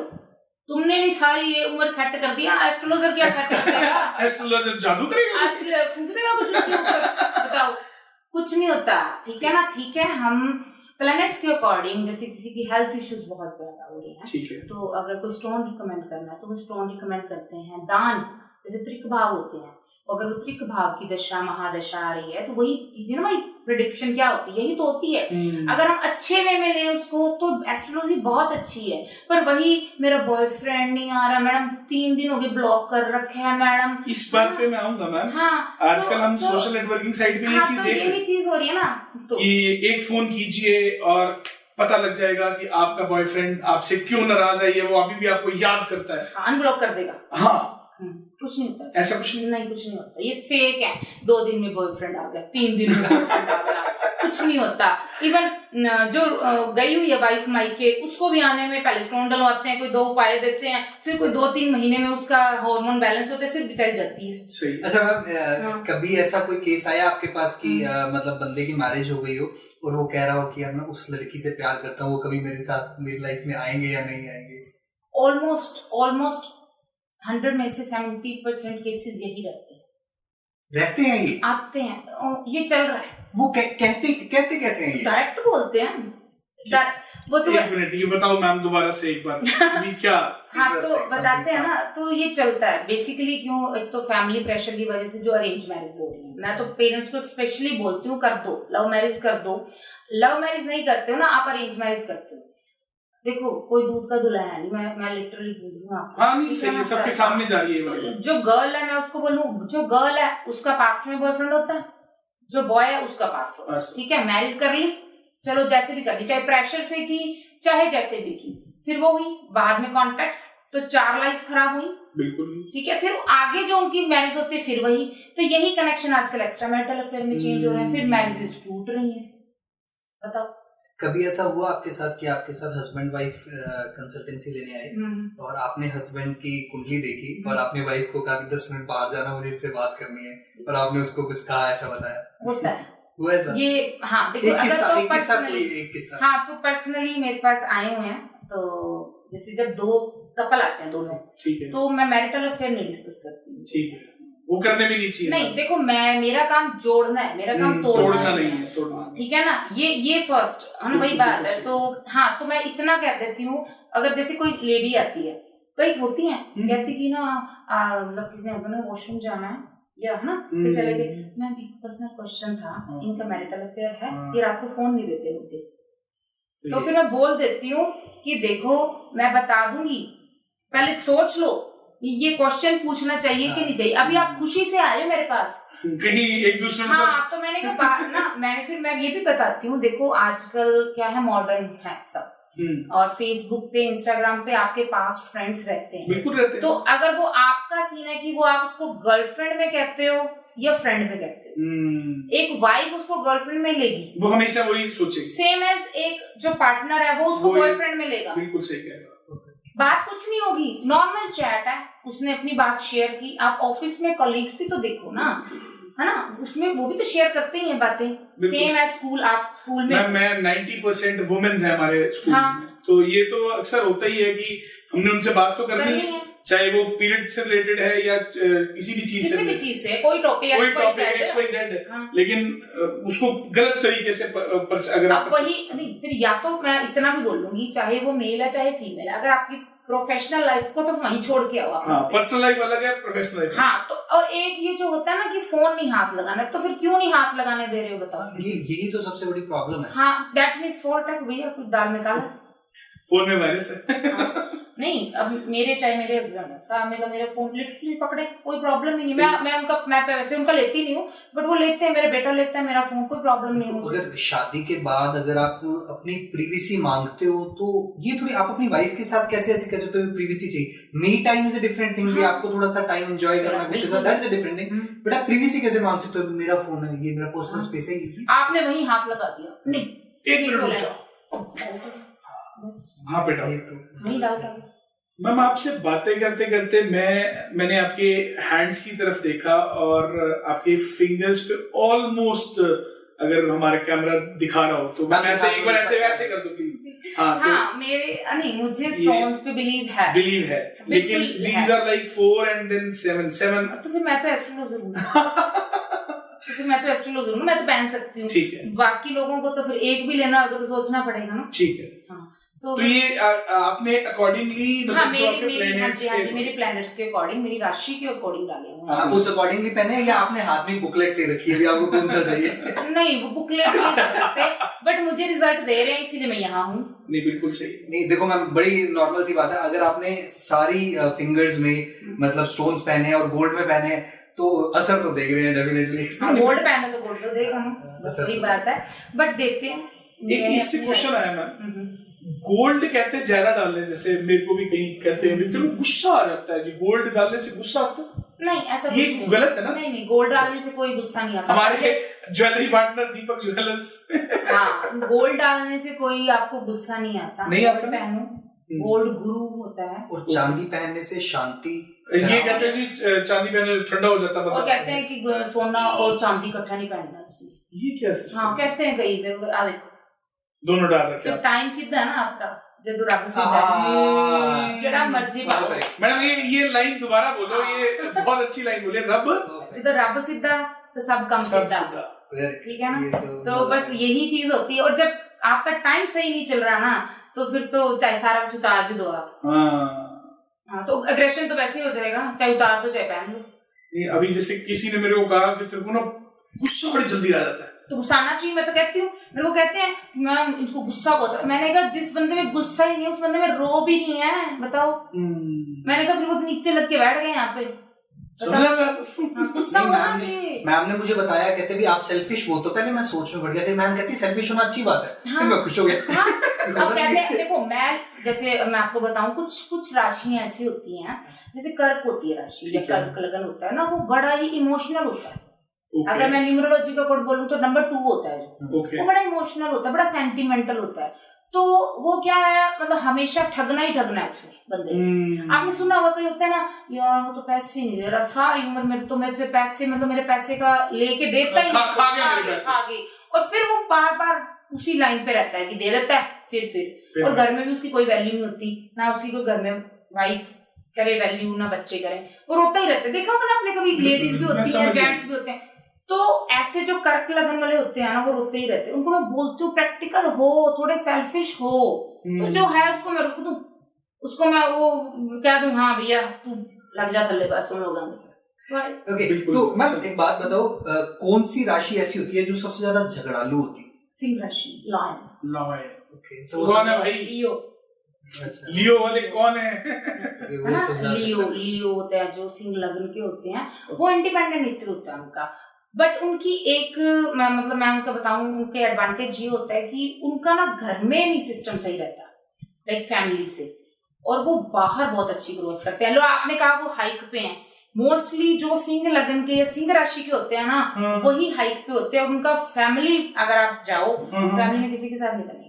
तुमने नहीं सारी ये उम्र सेट कर दिया, एस्ट्रोलॉजर क्या सेट कर देगा? एस्ट्रोलॉजर जादू करेगा, फूंक देगा कुछ उसके ऊपर, बताओ, कुछ नहीं होता। ठीक है ना, ठीक है। हम प्लैनेट्स के अकॉर्डिंग, जैसे किसी की हेल्थ इश्यूज बहुत ज्यादा हो रही हैं, ठीक है, तो अगर कोई स्टोन रिकमेंड करना है तो वो स्टोन रिकमेंड करते हैं। दान, जैसे त्रिक भाव होते हैं, अगर वो त्रिक भाव की दशा महादशा आ रही है तो वही ना, भाई प्रेडिक्शन क्या होती है, यही तो होती है। अगर हम अच्छे वे में ले उसको तो एस्ट्रोलॉजी बहुत अच्छी है। पर वही मेरा बॉयफ्रेंड नहीं आ रहा मैडम, 3 दिन हो गए ब्लॉक कर रखे है मैडम, इस बात पे मैं आऊंगा मैम। हाँ, आजकल हम सोशल नेटवर्किंग साइट पे ये चीज देख रहे हैं, यही चीज हो रही है ना, तो एक फोन कीजिए और पता लग जाएगा कि आपका बॉयफ्रेंड आपसे क्यों नाराज है, वो अभी भी आपको याद करता है, अनब्लॉक कर देगा। हाँ, कुछ नहीं होता ऐसा, कुछ नहीं होता, ये फेक है। 2 दिन में बॉयफ्रेंड आ गया, 3 दिन में बॉयफ्रेंड आ गया, कुछ नहीं होता। इवन जो गई हुई है वाइफ मायके, उसको भी आने में पहले स्टोन डलवाते हैं, कोई 2 उपाय देते हैं, फिर कोई 2-3 महीने में उसका हार्मोन बैलेंस होता है, फिर चली जाती है। सही। अच्छा मैम, कभी ऐसा कोई केस आया आपके पास कि मतलब बंदे की मैरिज हो गई हो और वो कह रहा हो कि मैं उस लड़की से प्यार करता हूँ, वो कभी मेरे साथ मेरी लाइफ में आएंगे या नहीं आएंगे? ऑलमोस्ट 100 में से 70% केसेस यही रहते हैं ये आते हैं, ये चल रहा है। वो कहते कैसे हैं ये? डायरेक्ट बोलते हैं, वो तो 1 मिनट, ये बताओ मैम दोबारा से एक बार क्या? हाँ, तो बताते हैं ना, तो ये चलता है बेसिकली। क्यों? एक तो फैमिली प्रेशर की वजह से जो अरेंज मैरिज हो रही है, मैं तो पेरेंट्स को स्पेशली बोलती हूँ, कर दो लव मैरिज, कर दो। लव मैरिज नहीं करते हो ना आप, अरेंज मैरिज करते हो, देखो कोई दूध का दूल्हा है नहीं, मैं लिटरली बोल रही हूँ आपको। हाँ, नहीं सही है, सबके सामने जा रही है। तो जो गर्ल है, मैं उसको बोलूँ, जो गर्ल है उसका पास्ट में बॉयफ्रेंड होता है, जो बॉय है उसका पास्ट होता है, ठीक है। मैरिज कर ली, चलो जैसे भी कर ली, चाहे प्रेशर से की चाहे जैसे भी की, फिर वो हुई, बाद में कॉन्टेक्ट्स, तो 4 लाइफ खराब हुई, बिल्कुल ठीक है। फिर आगे जो उनकी मैरिज होती है फिर वही, तो यही कनेक्शन आजकल एक्स्ट्रा मैरिटल अफेयर में चेंज हो रहे हैं, फिर मैरिजेस टूट रही हैं। बताओ, कभी ऐसा हुआ आपके साथ कि आपके साथ हस्बैंड वाइफ कंसल्टेंसी लेने आए और आपने हस्बैंड की कुंडली देखी और आपने वाइफ को कहा कि 10 मिनट बाहर जाना, मुझे इससे बात करनी है, और आपने उसको कुछ कहा, ऐसा बताया? होता है वो ऐसा? ये, हाँ देखो, एक अगर किस्सा, तो एक किस्सा, पर्सनली, एक किस्सा। हाँ तो पर्सनली मेरे पास आए हुए हैं, तो जैसे जब 2 कपल आते हैं दोनों, ठीक है, तो मैं मैरिटल अफेयर नहीं डिस्कस करती हूँ। ठीक है, वो करने भी नहीं चाहिए। नहीं देखो, मेरा काम जोड़ना है, मेरा काम तोड़ना नहीं है, तोड़ना, ठीक है ना, ये फर्स्ट है ना, वही बात है। तो हाँ, तो मैं इतना कह देती हूँ, अगर जैसे कोई लेडी आती है, कई होती है कहती कि ना मतलब किसी हस्बैंड को वॉशरूम जाना है या है ना, फिर चले गए, मैम एक पर्सनल क्वेश्चन था, इनका मैरिटल अफेयर है, ये रात को फोन नहीं देते मुझे, तो फिर मैं बोल देती हूँ कि देखो मैं बता दूंगी, पहले सोच लो ये क्वेश्चन पूछना चाहिए कि नहीं चाहिए, अभी आप खुशी से आए हो मेरे पास कहीं एक दूसरे से। हाँ, तो मैंने कहा ना, फिर मैं ये भी बताती हूँ, देखो आजकल क्या है, मॉडर्न है सब, और फेसबुक पे, इंस्टाग्राम पे आपके पास्ट फ्रेंड्स रहते हैं, बिल्कुल रहते हैं। तो अगर वो आपका सीन है कि वो आप उसको गर्लफ्रेंड में कहते हो या फ्रेंड में कहते हो, एक वाइफ उसको गर्लफ्रेंड में लेगी, वो हमेशा वही सोचेगी, सेम एज एक जो पार्टनर है वो उसको बॉयफ्रेंड में लेगा। बिल्कुल सही कह रहे हो। बात कुछ नहीं होगी, नॉर्मल चैट है, उसने अपनी बात शेयर की, आप ऑफिस में कलीग्स भी तो देखो ना, है ना, उसमें वो भी तो शेयर करते ही हैं बातें, सेम एज स्कूल, आप स्कूल में मैं 90% वुमेन्स है हमारे स्कूल में, तो ये तो अक्सर होता ही है कि हमने उनसे बात तो करनी है, चाहे वो पीरियड से रिलेटेड है या किसी भी चीज से, कोई टॉपिक XYZ, लेकिन उसको गलत तरीके से अगर आप वही नहीं, फिर या तो मैं इतना भी बोल दूंगी, चाहे वो मेल है चाहे फीमेल है, अगर आपकी प्रोफेशनल लाइफ को तो वहीं छोड़ के आओ, पर्सनल लाइफ अलग है, प्रोफेशनल लाइफ। हाँ, तो और एक ये जो होता है ना कि फोन नहीं हाथ लगाना, तो फिर क्यों नहीं हाथ लगाने दे रहे हो बताओ? यही तो सबसे बड़ी प्रॉब्लम है। हाँ, दैट मीन्स फॉल्ट है भैया, कुछ दाल में काला, फोन में वायरस है। नहीं, अब चाहे मेरे हस्बैंड है, मेरा फोन लिटरली पकड़े, कोई प्रॉब्लम नहीं है, मैं वैसे उनका लेती नहीं हूँ, बट वो लेते हैं, मेरा बेटा लेता है मेरा फोन, कोई प्रॉब्लम नहीं है। अगर शादी के बाद अगर आप अपनी प्रिवेसी मांगते हो, तो ये थोड़ी, आप अपनी वाइफ के साथ कैसे ऐसे कह सकते हो प्रिवेसी चाहिए? Me time is a different thing, भी आपको थोड़ा सा टाइम एंजॉय करना है, that is a different thing, but आप प्रिवेसी कैसे मांग सकते हो? मेरा फोन है, ये मेरा पर्सनल स्पेस है, आपने वहीं हाथ लगा दिया, नहीं एक मिनट हाँ बेटा, मैम आपसे बातें करते करते मैंने आपके हैंड्स की तरफ देखा और आपके फिंगर्स पे ऑलमोस्ट, अगर हमारे कैमरा दिखा रहा हो तो मैं ऐसे एक बार ऐसे कर दूं प्लीज। हाँ, मेरे नहीं, मुझे स्टोन्स पे बिलीव है, लेकिन these are like 4 and then 7। तो फिर मैं तो एस्ट्रोलॉजर हूँ, मैं तो पहन सकती हूँ, ठीक है। बाकी लोगों को तो फिर एक भी लेना होगा तो सोचना पड़ेगा ना, ठीक है। हाँ, तो ये आपने अकॉर्डिंगली, हाँ, मेरे प्लैनेट्स के अकॉर्डिंग, मेरी राशि के अकॉर्डिंग डाले हुए, उस अकॉर्डिंगली पहने, या आपने हाथ में बुकलेट ले रखी है, आपको कौन सा चाहिए? नहीं, वो बुकलेट नहीं कर सकते, बट मुझे रिजल्ट दे रहे हैं इसीलिए मैं यहाँ हूँ। नहीं, बिल्कुल सही। नहीं देखो मैम, बड़ी नॉर्मल सी बात है, अगर आपने सारी फिंगर्स में मतलब स्टोन्स पहने और गोल्ड में पहने तो असर तो देख रहे हैं डेफिनेटली। गोल्ड पहने तो गोल्ड तो देगा ना, सही बात है, बट देखते हैं। इससे क्वेश्चन आया मैम, गोल्ड कहते हैं जहरा डालने, जैसे मेरे को भी कहीं कहते हैं, मेरे को गुस्सा आ जाता है कि गोल्ड डालने से गुस्सा आता है। नहीं, ऐसा ये गलत है ना? नहीं, गोल्ड डालने से कोई गुस्सा नहीं आता। हमारे ज्वेलरी पार्टनर दीपक ज्वेलर्स, हाँ, गोल्ड डालने से कोई आपको गुस्सा नहीं आता, नहीं आता, पहनो, गोल्ड गुरु होता है। और चांदी पहनने से शांति, ये कहते हैं जी चांदी पहनने ठंडा हो जाता है, और कहते हैं कि सोना और चांदी इकट्ठा नहीं पहनना चाहिए, ये क्या सिस्टम? हाँ, कहते हैं कई देखो दोनों डाल रखे हैं। जब टाइम सीधा है ना आपका, जब रब सीधा है, जड़ा मर्जी मैडम ये लाइन दोबारा बोलो, ये बहुत अच्छी लाइन बोली, जब रब सीधा तो सब काम सीधा, ठीक है ना? तो बस यही चीज होती है, और जब आपका टाइम सही नहीं चल रहा ना, तो फिर तो चाहे सारा कुछ उतार भी दो आप, हाँ, तो एग्रेशन तो वैसे ही हो जाएगा, चाहे उतार दो चाहे पहन लो। नहीं, अभी जैसे किसी ने मेरे को कहा कि तेरे को ना गुस्सा बड़ी जल्दी आ जाता है, तो गुस्सा आना चाहिए, मैं तो कहती हूँ, मेरे को कहते हैं मैम इनको गुस्सा बहुत है, मैंने कहा जिस बंदे में गुस्सा ही नहीं है उस बंदे में रो भी नहीं है, बताओ। मैंने कहा फिर वो नीचे लग के बैठ गए यहाँ पे, मैम ने मुझे बताया, कहते भी आप सेल्फिश हो, तो पहले मैं सोच में पड़ गया, फिर मैम कहती सेल्फिश होना अच्छी बात है। फिर मैं खुश हो गया। अब कहते हैं, देखो मैं आपको बताऊं, कुछ राशियां ऐसी होती हैं, जैसे कर्क होती है राशि या कर्क लगन होता है ना, वो बड़ा ही इमोशनल होता है। अगर मैं न्यूमरोलॉजी का कोड बोलूं तो नंबर 2 होता है, वो बड़ा इमोशनल होता है, बड़ा सेंटिमेंटल होता है। तो वो क्या है, मतलब हमेशा ठगना ही ठगना है उसे बंदे। आपने सुना होगा, कोई होता है ना, यार वो तो पैसे नहीं दे रहा, सारी उम्र में तो मेरे से पैसे, मतलब मेरे पैसे का लेके देता ही खा गया, और फिर वो बार बार उसी लाइन पे रहता है कि दे देता है, फिर और घर में भी उसकी कोई वैल्यू नहीं होती ना, उसकी कोई घर में वाइफ करे वैल्यू ना बच्चे करें, वो रोता ही रहता है। देखा होगा ना आपने, कभी लेडीज भी होती है, जेंट्स भी होते हैं। तो ऐसे जो कर्क लगन वाले होते हैं ना, वो रोते ही रहते हैं। उनको मैं बोलती हूँ प्रैक्टिकल हो, थोड़े सेल्फिश हो, तो जो है उसको मैं रोक दूं, उसको मैं वो कह दूं, हाँ भैया तू लग जा थल्ले, बस सुन लोगा। ओके, तो मैं एक बात बताओ, कौन सी राशि ऐसी होती है जो सबसे ज्यादा झगड़ालू होती है? सिंह राशि, लॉयन। ओके, तो कौन है भाई? लियो वाले कौन है? लियो होते हैं, जो सिंह लगन के होते हैं, वो इंडिपेंडेंट नेचर होता है उनका। बट उनकी एक मैं उनका बताऊं, उनके एडवांटेज ये होता है कि उनका ना घर में नहीं सिस्टम सही रहता, लाइक फैमिली से, और वो बाहर बहुत अच्छी ग्रोथ करते हैं। लो आपने कहा वो हाइक पे हैं, मोस्टली जो सिंह लगन के या सिंह राशि के होते हैं ना, वही हाइक पे होते हैं। और उनका फैमिली, अगर आप जाओ फैमिली में किसी के साथ नहीं बनेगी।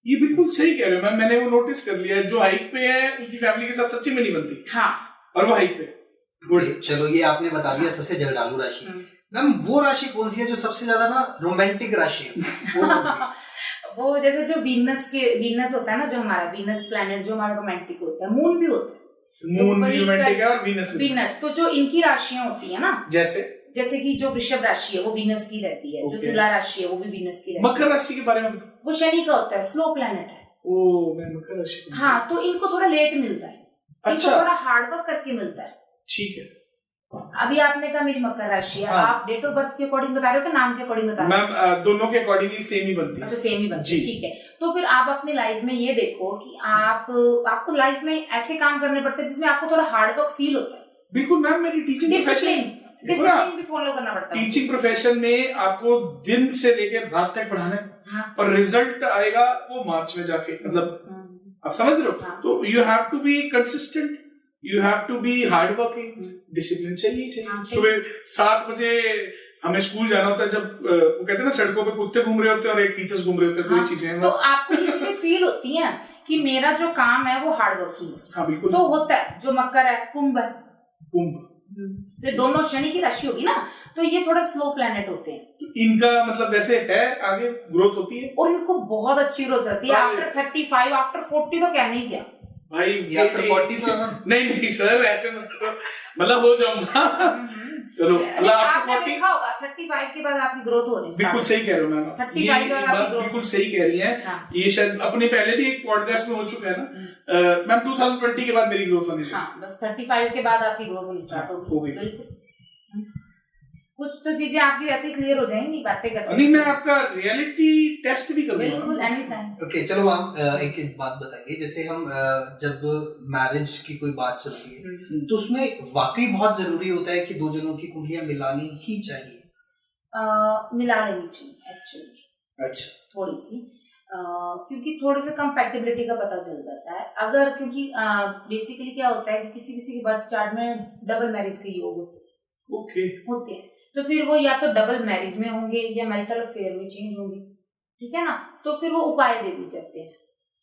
ये बिल्कुल सही कह रहे हो मैम, मैंने वो नोटिस कर लिया है, जो हाइक पे है उनकी फैमिली के साथ सच्ची में नहीं बनती। हाँ, और वो हाइक पे। चलो ये आपने बता दिया सबसे झगड़ालू राशि। मैम वो राशि कौन सी है जो सबसे ज्यादा ना रोमांटिक राशि है? वो जैसे जो वीनस होता है ना, जो हमारा वीनस प्लैनेट, जो हमारा रोमांटिक होता है, मून भी होता है, मून भी रोमांटिक है और वीनस। तो जो इनकी राशियां होती है ना, जैसे कि जो वृषभ राशि है वो वीनस की रहती है, जो तुला राशि है वो भी वीनस की रहती है। मकर राशि के बारे में वो शनि का होता है, स्लो प्लैनेट है। मैं मकर राशि। हाँ, तो इनको थोड़ा लेट मिलता है, इनको थोड़ा हार्डवर्क करके मिलता है। ठीक है। अभी आपने कहा मेरी मकर राशि है, आप डेट ऑफ बर्थ के अकॉर्डिंग बता रहे हो कि नाम के अकॉर्डिंग बता रहे हो? मैम दोनों के अकॉर्डिंगली सेम ही बनती है। अच्छा, सेम ही बनती है, ठीक है। तो फिर आप अपनी लाइफ में ये देखो कि आपको लाइफ में ऐसे काम करने पड़ते हैं जिसमें आपको थोड़ा हार्डवर्क फील होता है। बिल्कुल मैम, मेरी टीचिंग डिसिप्लिन भी फॉलो करना पड़ता है। टीचिंग प्रोफेशन में आपको दिन से लेकर रात तक पढ़ाना है, और रिजल्ट आएगा वो मार्च में जाके, मतलब आप समझ रहे हो। तो you have to be consistent, you have to be hard working, discipline चाहिए। सुबह 7 बजे हमें स्कूल जाना होता है, जब वो कहते हैं ना सड़कों पे कुत्ते घूम रहे होते हैं और एक टीचर्स घूम रहे होते हैं, 2 चीजें हैं। तो आपको ये चीजें फील होती हैं कि मेरा जो काम है वो हार्ड वर्किंग है। हाँ बिल्कुल। तो होता है, जो मकर है, कुंभ है, तो दोनों शनि की राशि होगी ना, तो ये थोड़ा स्लो प्लैनेट होते हैं। इनका मतलब वैसे है, आगे ग्रोथ होती है और इनको बहुत अच्छी ग्रोथ होती है। आफ्टर 35, आफ्टर 40 तो कहने ही क्या भाई, आफ्टर 40 तो नहीं सर, ऐसे मतलब हो जाऊंगा। चलो, आपने देखा होगा 35 के बाद आपकी ग्रोथ हो रही है। बिल्कुल सही कह रहे हो मैम, 35 के बाद आपकी ग्रोथ बिल्कुल सही कह रही हैं। ये शायद अपने पहले भी एक पॉडकास्ट में हो चुका है ना मैम, 2020 के बाद मेरी ग्रोथ होने लगी। हाँ, बस 35 के बाद आपकी ग्रोथ होनी स्टार्ट होगी। बिल्कुल, कुछ तो चीजें आपकी वैसे ही क्लियर हो जाएंगी बातें करते। नहीं, मैं आपका रियलिटी टेस्ट भी करूंगा। बिल्कुल, एनी टाइम। ओके, चलो हम एक बात बताइए, जैसे हम जब मैरिज की कोई बात चलती है तो उसमें वाकई बहुत जरूरी होता है कि 2 जनों की कुंडलियां मिलानी ही चाहिए? मिला लेनी चाहिए एक्चुअली। अच्छा, थोड़ी सी क्योंकि थोड़ी सी कंपैटिबिलिटी का पता चल जाता है। अगर क्योंकि बेसिकली क्या होता है कि किसी के बर्थ चार्ट में डबल मैरिज के योग होते हैं, तो फिर वो या तो डबल मैरिज में होंगे या मैरिटल अफेयर में चेंज होंगे, ठीक है ना। तो फिर वो उपाय दे दिए जाते हैं।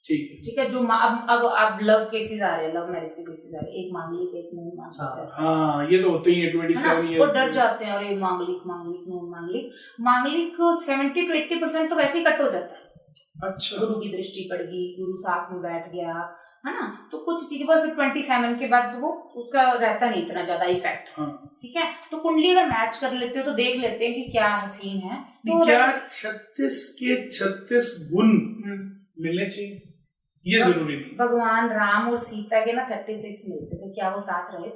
ठीक है। जो अब लव केसेस आ रहे हैं, लव मैरिज के केसेस आ रहे हैं, एक मांगलिक एक नॉन मांगलिक। हाँ, ये तो होते ही है 27 ईयर्स। वो डर जाते हैं, अरे मांगलिक नॉन मांगलिक 70 to 80% तो वैसे ही कट हो जाता है। अच्छा, गुरु की दृष्टि पड़ गई, गुरु साथ में बैठ गया, है ना। तो कुछ चीजों पर फिर 27 के बाद वो उसका रहता नहीं इतना ज्यादा इफेक्ट। ठीक है, तो कुंडली अगर मैच कर लेते हो तो देख लेते हैं कि क्या हसीन है। तो क्या 36 के 36 गुण मिलने चाहिए? ये जरूरी नहीं। भगवान राम और सीता के ना 36 मिलते थे, क्या वो साथ रहे थे?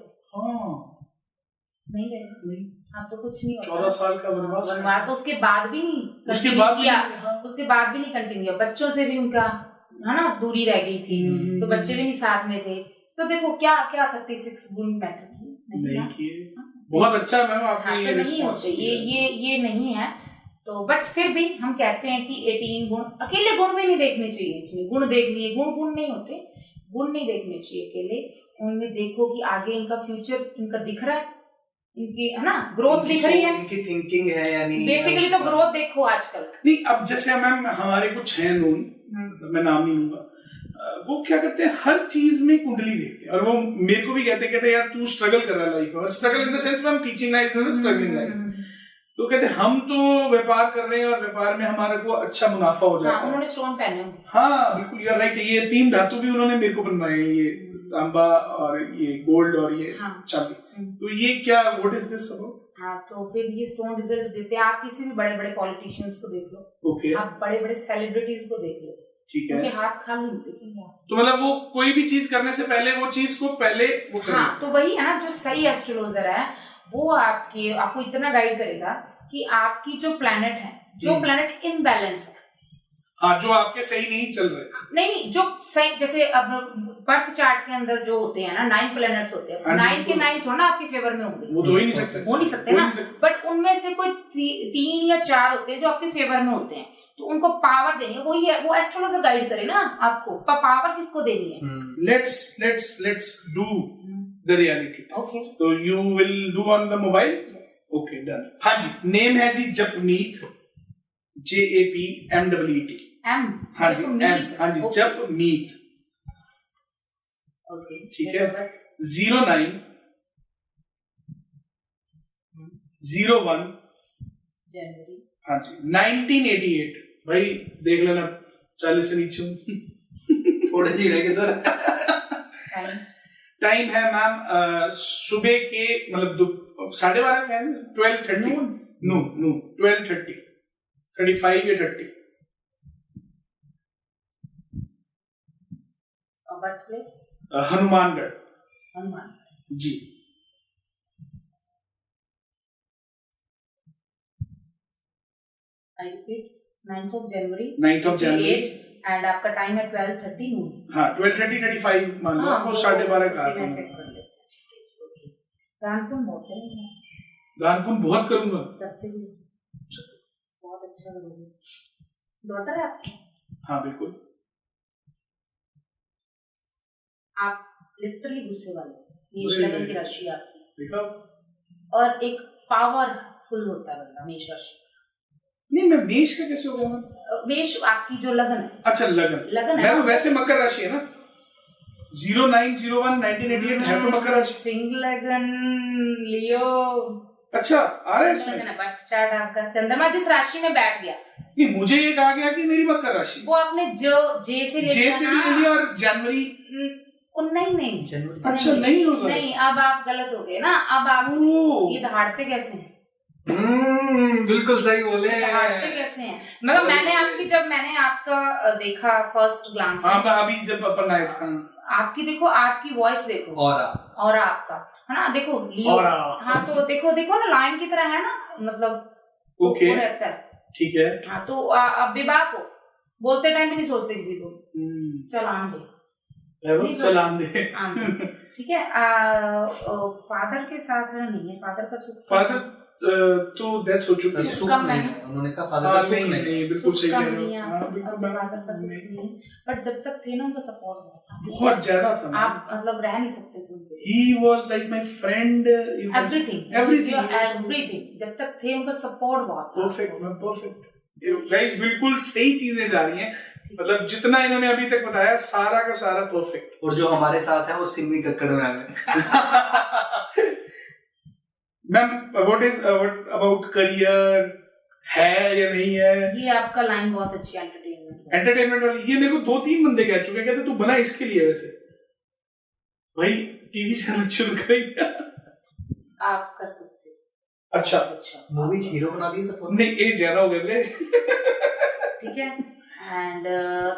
नहीं रहे। नहीं, हाँ, तो कुछ नहीं होता। 14 साल का वनवास, उसके बाद भी नहीं कंटिन्यू। बच्चों से भी उनका, है ना, दूरी रह गई थी, तो बच्चे भी नहीं साथ में थे। तो देखो क्या 36 गुण मैटर नहीं किए। बहुत अच्छा मैम आपने हाँ, ये तो नहीं होते ये नहीं है। तो बट फिर भी हम कहते हैं कि 18 गुण, अकेले गुण भी नहीं देखने चाहिए, इसमें गुण देख लिए, गुण नहीं होते, गुण नहीं देखने चाहिए अकेले। उनमें देखो कि आगे इनका फ्यूचर इनका दिख रहा है, इनकी है ना ग्रोथ दिख रही है, इनकी थिंकिंग है यानी बेसिकली तो ग्रोथ देखो आजकल। नहीं, अब जैसे मैम हमारे कुछ हैं नून, मतलब मैं नाम नहीं लूंगा, वो क्या करते हैं हर चीज में कुंडली देखते हैं, और वो मेरे को भी कहते हैं यार तू स्ट्रगल कर रहा है लाइफ में, struggle in the sense I am teaching life struggling life. तो कहते हम तो व्यापार कर रहे हैं और व्यापार में हमारे को अच्छा मुनाफा हो जाता है। उन्होंने स्टोन पहने होंगे। हाँ बिल्कुल, यार राइट। ये 3 धातु भी उन्होंने मेरे को बनवाए हैं, ये तांबा और ये गोल्ड और ये चांदी। तो ये क्या, व्हाट इज दिस अबाउट? हाँ, तो फिर ये स्टोन रिजल्ट देते हैं। आप किसी भी बड़े बड़े पॉलिटिशियंस को देख लो, ओके, आप बड़े बड़े सेलिब्रिटीज को देख लो, ठीक है, उनके हाथ खाली देखेंगे आप। तो मतलब वो कोई भी चीज करने से पहले वो चीज को पहले वो करना। हाँ, तो वही है ना, जो सही एस्ट्रोलॉजर है वो आपको इतना गाइड करेगा कि आपकी जो प्लैनेट है, जो प्लैनेट इम्बैलेंस है, हाँ, जो आपके सही नहीं चल रहे, नहीं जो सही, जैसे अब बर्थ चार्ट के अंदर जो होते हैं ना 9 प्लैनेट्स होते हैं, 9 के 9 थोड़ा ना आपके फेवर में होंगे, वो तो ही नहीं सकते, हो नहीं सकते ना, बट उनमें से कोई 3 या 4 होते हैं जो आपके फेवर में होते हैं, तो उनको पावर देनी है, वही है, वो एस्ट्रोलॉजर गाइड करे ना आपको, पावर किसको देनी है। Let's do the reality test. तो you will do on the mobile, okay done. हाँ जी, नेम है जी जपमीत, JAPMEET। हाँ जी, एम, हाँ जी, जपमीत, ठीक है। 09 01 जनवरी, हाँ जी, 1988। भाई देख लेना 40 से नीचे हूँ। थोड़े ही रह गए सर। टाइम है मैम सुबह के मतलब 12:30 क्या है, 12:30 नून 12:30 35 या 30। Birth place Hanumangarh ji. I repeat, 9th of January, 9th of January, and आपका टाइम है 12:30 नून। हाँ, 12:30 35 मान लो, आपको 12:30 कहा था। दानपुन बहुत है, दानपुन बहुत करूंगा, करते भी बहुत अच्छा करोगे। डॉटर है आपकी? हाँ बिल्कुल। आप लिटरली गुस्से वाले, मेष लग्न की राशि आपकी, देखा, और एक पावरफुल होता है बंदा मेष राशि। नहीं, मैं मेष का कैसे हो गया मैं? मेष आपकी जो लगन है, अच्छा लगन है, मैं तो वैसे मकर राशि है ना, 0901 1988 है तो मकर राशि। सिंह लगन, लियो। अच्छा, आ रहा है इसमें बर्थ चार्ट आपका, चंद्रमा जिस राशि में बैठ गया। नहीं, मुझे ये कहा गया कि मेरी मकर राशि, वो आपने जो जे से ले लिया और जनवरी, नहीं जनवरी। अच्छा नहीं होगा, नहीं, अब आप गलत हो गए ना, अब आप ये दहाड़ते कैसे हैं? बिल्कुल सही बोले। दहाड़ते कैसे हैं, मतलब मैंने आपका देखा फर्स्ट ग्लांस में, अभी जब अपन आए थे, आपकी देखो, आपकी वॉइस देखो, और आपका है ना, देखो लियो, हाँ तो देखो ना लाइन की तरह है ना, मतलब ओके रहता है, ठीक है। हाँ, तो अब विवाह को बोलते टाइम भी नहीं सोचते किसी को, चलान दे, ठीक है। फादर के साथ नहीं है, फादर का सुख, फादर तो डेथ हो चुकी है, सुख नहीं, उन्होंने कहा फादर का सुख नहीं, बिल्कुल सही कह रहे हो, फादर का सुख नहीं, बट जब तक थे ना उनका सपोर्ट बहुत ज्यादा था, आप मतलब रह नहीं सकते थे, he was like my friend, everything, जब तक थे उनका सपोर्ट बहुत परफेक्ट। गाइस बिल्कुल सही चीजें जा रही हैं, मतलब जितना इन्होंने अभी तक बताया सारा का सारा परफेक्ट। और जो हमारे साथ है वो सिमी कक्कड़ मैम है। मैम व्हाट अबाउट करियर, है या नहीं है? ये आपका लाइन बहुत अच्छी एंटरटेनमेंट वाली, ये मेरे को 2-3 बंदे कह चुके, कहते तू बना इसके लिए, वैसे भाई टीवी चैनल शुरू करेंगे आप कर सकते। अच्छा, मूवी हीरो बना दी सब, नहीं ये ज्यादा हो गए, ठीक है। एंड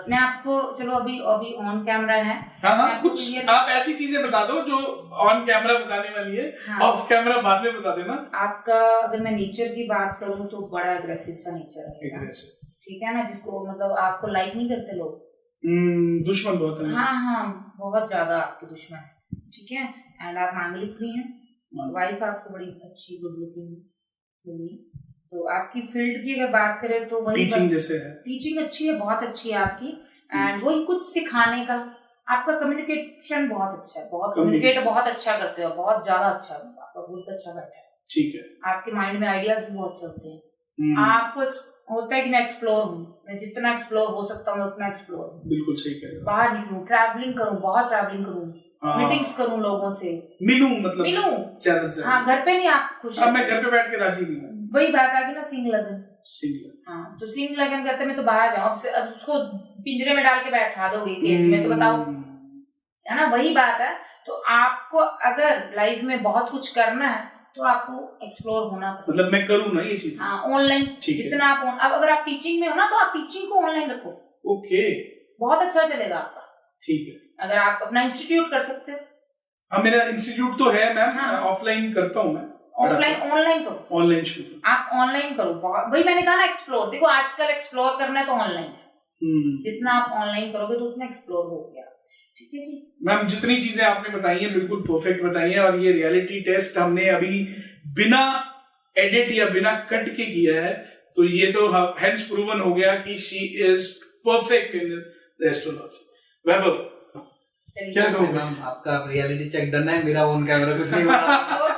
मैं आपको, चलो अभी ऑन कैमरा है, हाँ, कुछ आप ऐसी चीजें बता दो जो ऑन कैमरा बताने वाली है, ऑफ कैमरा बाद में बता देना। आपका अगर मैं नेचर की बात करूं तो बड़ा एग्रेसिव सा नेचर है, ठीक है ना, जिसको मतलब आपको लाइक नहीं करते लोग, दुश्मन बहुत है, हाँ बहुत ज्यादा आपके दुश्मन है, ठीक है। एंड आप मांगलिक भी हैं, वाइफ आपको बड़ी अच्छी गुड लुकिंग मिली। तो आपकी फील्ड की अगर बात करें तो वही टीचिंग जैसे है, टीचिंग अच्छी है, बहुत अच्छी है आपकी। एंड वही कुछ सिखाने का, आपका कम्युनिकेशन बहुत अच्छा है, बहुत कम्युनिकेट बहुत अच्छा करते हो, बहुत ज्यादा अच्छा, आपका बहुत अच्छा बैठा है। ठीक है। आपके माइंड में आइडियाज भी बहुत चलते हैं। आपको होता है कि मैं एक्सप्लोर हूँ, मैं जितना एक्सप्लोर हो सकता हूँ उतना एक्सप्लोर हूँ। बिल्कुल सही कह रहे हो। बाहर निकलूं, ट्रैवलिंग करूँ, बहुत ट्रैवलिंग करूँ, मीटिंग्स करूँ लोगों से, मिलूं, मतलब मिलूं ज्यादा से ज्यादा। हाँ, घर पे नहीं आप खुश। अब मैं घर पे बैठ के राजी नहीं हूँ। वही बात आ गई ना, सिंग लगन। हाँ, तो सिंग लगन करते मैं तो बाहर जाऊँ, अब उसको पिंजरे में डाल के बैठा दोगे केज में, तो बताओ, है ना, वही बात है। तो आपको अगर लाइफ में बहुत कुछ करना है तो आपको एक्सप्लोर होना पड़ेगा। मतलब मैं करूँ ना ये चीज। हाँ, ऑनलाइन जितना आप अब अगर आप टीचिंग में हो ना, तो आप टीचिंग को ऑनलाइन रखो। ओके, बहुत अच्छा चलेगा आपका। ठीक है। अगर आप अपना इंस्टीट्यूट कर सकते हो। हाँ, मेरा इंस्टीट्यूट तो है मैम। हाँ, ऑफलाइन करता हूँ मैं। ऑफलाइन, ऑनलाइन करो, ऑनलाइन शुरू, आप ऑनलाइन करो। वही मैंने कहा ना, एक्सप्लोर। देखो आजकल एक्सप्लोर करना है तो ऑनलाइन है। जितना आप ऑनलाइन करोगे तो उतना एक्सप्लोर हो गया। ठीक है जी मैम, जितनी चीजें आपने बताई हैं बिल्कुल परफेक्ट बताई हैं, और ये रियलिटी टेस्ट हमने अभी बिना एडिट या बिना कट के किया है, तो ये तो हेंस प्रूवन हो गया कि she is perfect in astrology. Vaibhav, क्या कहोगे? मैम, आपका रियलिटी चेक डन है, मेरा ऑन कैमरा कुछ नहीं बना।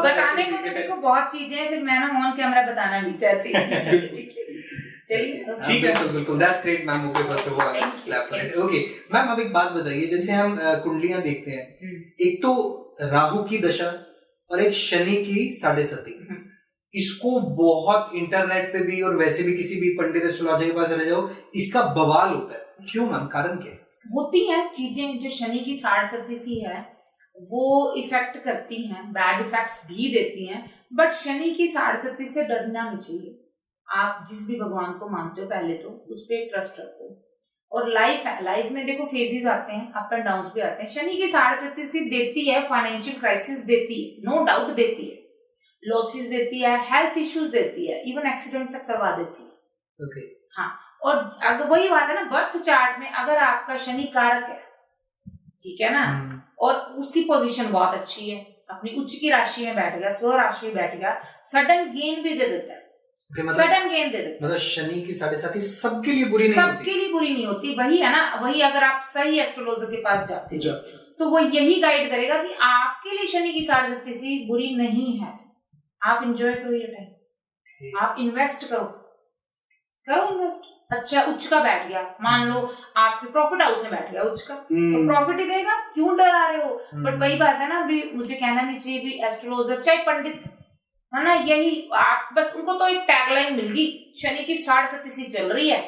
बताने को तो देखो बहुत चीजें हैं, फिर मैं ना ऑन कैमरा बताना नहीं चाहती। ठीक है, चलिए ठीक है, तो बिल्कुल दैट्स ग्रेट मैम। ओके, बस वो clap for it. Okay ma'am, अब एक बात बताइए, जैसे हम कुंडलियां देखते हैं, एक तो राहु की दशा और एक शनि की 7.5, इसको बहुत इंटरनेट पे भी और वैसे भी किसी भी पंडित एस्ट्रोलॉजर के पास चले जाओ, इसका बवाल होता है। क्यों मैम, कारण क्या है? होती हैं चीजें, जो शनि की 7.5 है वो इफेक्ट करती हैं, बैड इफेक्ट्स भी देती हैं, बट शनि की 7.5 से डरना नहीं चाहिए। आप जिस भी भगवान को मानते हो पहले तो उस पर ट्रस्ट रखो। और लाइफ है, लाइफ में देखो फेजेस आते हैं, अप एंड डाउन भी आते हैं। शनि की 7.5 देती है, फाइनेंशियल क्राइसिस देती है, नो डाउट देती है, लॉसेस देती है, हेल्थ इश्यूज देती है, इवन एक्सीडेंट तक करवा देती है। ओके, हाँ, और अगर वही बात है ना, बर्थ चार्ट में अगर आपका शनि कारक है, ठीक है ना, और उसकी पोजीशन बहुत अच्छी है, अपनी उच्च की राशि में बैठ गया, स्व राशि में बैठ गया, सडन गेन भी दे देता है। सडन गेन दे देता है। मतलब शनि की 7.5 सबके लिए बुरी नहीं होती। सबके लिए बुरी नहीं होती। वही है ना, वही अगर आप सही एस्ट्रोलॉजर के पास जाते हो तो वो यही गाइड करेगा कि आपके लिए शनि की 7.5 बुरी नहीं है। आप एंजॉय करो ये टाइम, आप इन्वेस्ट करो इन्वेस्ट। अच्छा, उच्च का बैठ गया, मान लो आपके प्रॉफिट हाउस में बैठ गया उच्च का, तो प्रॉफिट ही देगा, क्यों डरा रहे हो? बट वही बात है ना, भी मुझे कहना नहीं चाहिए भी एस्ट्रोलॉजर चाहे पंडित है ना, यही आप बस उनको तो एक टैगलाइन मिल गई, शनि की 7.5 चल रही है,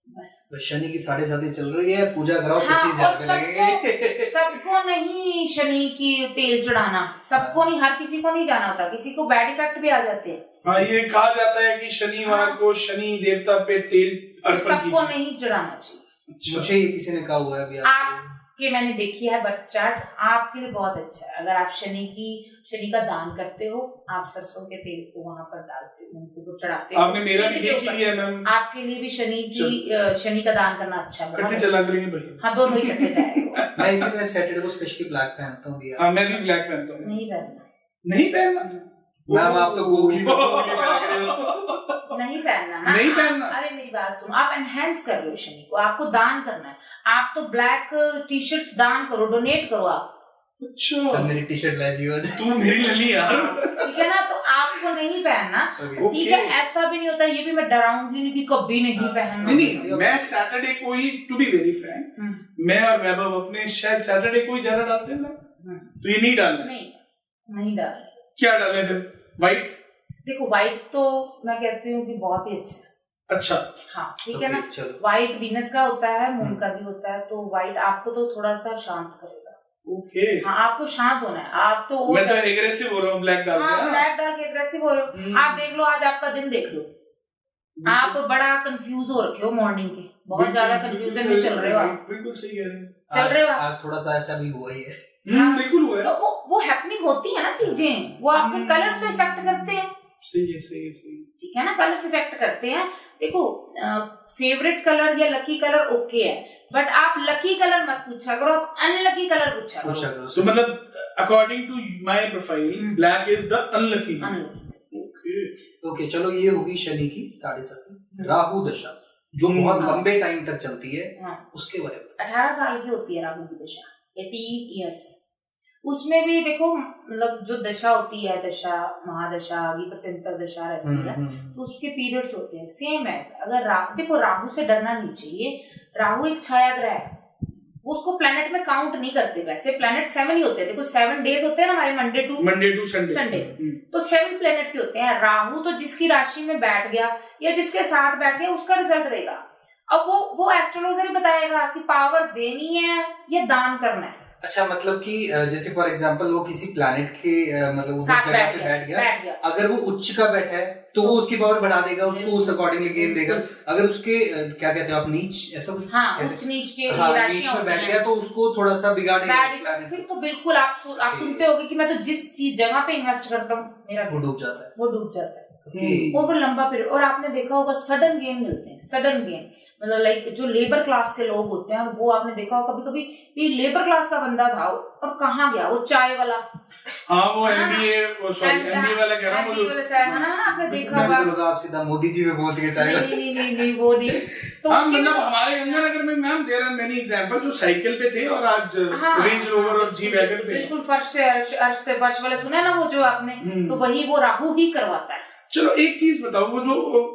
बस तो शनि की 7.5 चल रही है, पूजा कराओ, हाँ, 25,000 लगेंगे। सबको नहीं शनि की तेल चढ़ाना, सबको नहीं, हर किसी को नहीं जाना होता, किसी को बैड इफेक्ट भी आ जाते हैं। हाँ, ये कहा जाता है कि शनिवार को शनि देवता पे तेल अर्पण कीजिए, सबको नहीं चढ़ाना चाहिए। मुझे ये किसी ने कहा हुआ है अभी आपके, मैंने देखी है बर्थ चार्ट, आपके लिए बहुत अच्छा है। अगर आप शनि का दान करते हो, आप सरसों के तेल को वहां पर डालते हो, उनको चढ़ाते हो। आपने मेरा भी देख लिया मैम। आपके लिए भी शनि का दान करना अच्छा है। इकट्ठे चला करेंगे भाई। हाँ, दोनों ही इकट्ठे जाएंगे। मैं इसीलिए सैटरडे को स्पेशली ब्लैक पहनता हूँ। हाँ, मैं भी ब्लैक पहनता हूँ। नहीं पहनना, नहीं पहनना मैम, आप तो गूगली नहीं पहनना ना, नहीं पहनना। अरे मेरी बात सुनो, आप एनहेंस कर रहे हो शनि को, आपको दान करना है। आप तो ब्लैक टी शर्ट्स दान करो, डोनेट करो आप। अच्छा, सर मेरी टी शर्ट ले जी, तू मेरी लली यार। ठीक है ना, तो आपको नहीं पहनना। ठीक है, ऐसा भी नहीं होता, ये भी मैं डराऊंगी नहीं कि कभी नहीं पहनना। नहीं, मैं सैटरडे को ही, टू बी वेरी फ्रैंक, मैं और वैभव अपने शायद सैटरडे को ही ज्यादा डालते हैं ना, तो ये नहीं डालना। नहीं डालना। क्या डाले फिर? व्हाइट? देखो, व्हाइट तो मैं कहती हूँ कि बहुत ही अच्छा है। अच्छा, हाँ, ठीक है ना, व्हाइट वीनस का होता है, मून का भी होता है, तो व्हाइट आपको तो थोड़ा सा शांत करेगा। ओके, हाँ, आपको शांत होना है। आप तो मैं तो एग्रेसिव हो रहा हूँ ब्लैक डाल के। हाँ, ब्लैक डाल के एग्रेसिव हो रहे हो। आप देख लो, आज आपका दिन देख लो, आप बड़ा कंफ्यूज हो रखे हो, मॉर्निंग के बहुत ज्यादा कंफ्यूजन में चल रहे हो आप। बिल्कुल सही कह रहे हैं, चल रहे हो आज थोड़ा सा ऐसा भी हुआ ही है। बिल्कुल हुआ है। तो वो हैपनिंग होती है ना चीजें, वो आपके कलर्स पे इफेक्ट करते हैं। सही है। ठीक है ना, कलर्स इफेक्ट करते हैं। देखो, फेवरेट कलर या लकी कलर ओके है, बट आप लकी कलर मत पूछा करो, आप अनलकी कलर पूछा करो। तो मतलब according to my profile black is the unlucky. Okay, चलो ये होगी शनि की 7.5। राहु दशा जो बहुत लंबे टाइम तक चलती है, उसके बारे में 18 साल की होती है राहु की दशा, 18 इयर्स। उसमें भी देखो मतलब जो दशा होती है, दशा महादशा विपरीत दशा रहती है, तो उसके पीरियड्स होते हैं सेम है। अगर देखो राहु से डरना नहीं चाहिए। राहु एक छाया ग्रह है, उसको प्लैनेट में काउंट नहीं करते। वैसे प्लैनेट 7 ही होते हैं, देखो 7 डेज होते हैं ना हमारे, मंडे टू संडे, तो 7 प्लैनेट्स ही होते हैं। राहु तो जिसकी राशि में बैठ गया या जिसके साथ बैठ गया उसका रिजल्ट देगा। अब वो एस्ट्रोलॉजर ही बताएगा कि पावर देनी है या दान करना है। अच्छा, मतलब कि जैसे फॉर एग्जांपल वो किसी प्लैनेट के मतलब वो जगह पे बैठ गया, अगर वो उच्च का बैठा है तो वो उसकी पावर बढ़ा देगा, उसको उस अकॉर्डिंगली गेम देगा। अगर उसके क्या कहते हैं आप, नीच ऐसा कुछ, उच्च नीच के राशियां में बैठ गया तो उसको थोड़ा सा बिगाड़ेगा फिर तो बिल्कुल आप सुनते होगे कि मैं तो जिस चीज जगह पे इन्वेस्ट करता हूँ मेरा वो डूब जाता है। और वो लंबा पीरियड। और आपने देखा होगा सडन गेन मिलते हैं, सडन गेन मतलब लाइक जो लेबर क्लास के लोग होते हैं, वो आपने देखा होगा कभी कभी ये लेबर क्लास का बंदा था और कहाँ गया वो चाय वाला, वो एमबीए वाला कह रहा हूँ, एमबीए वाला चाय है ना, आपने देखा होगा। आप सीधा मोदी जी में पहुंच गए चाय। नहीं वो नहीं। तो मतलब हमारे गंगानगर में ma'am there are many example जो साइकिल पे थे और आज रेंज रोवर और जी वैगन पे। बिल्कुल फर्श से फर्श वाले सुना ना वो जो आपने, तो वही वो राहु ही करवाता है। चलो एक चीज बताओ, वो जो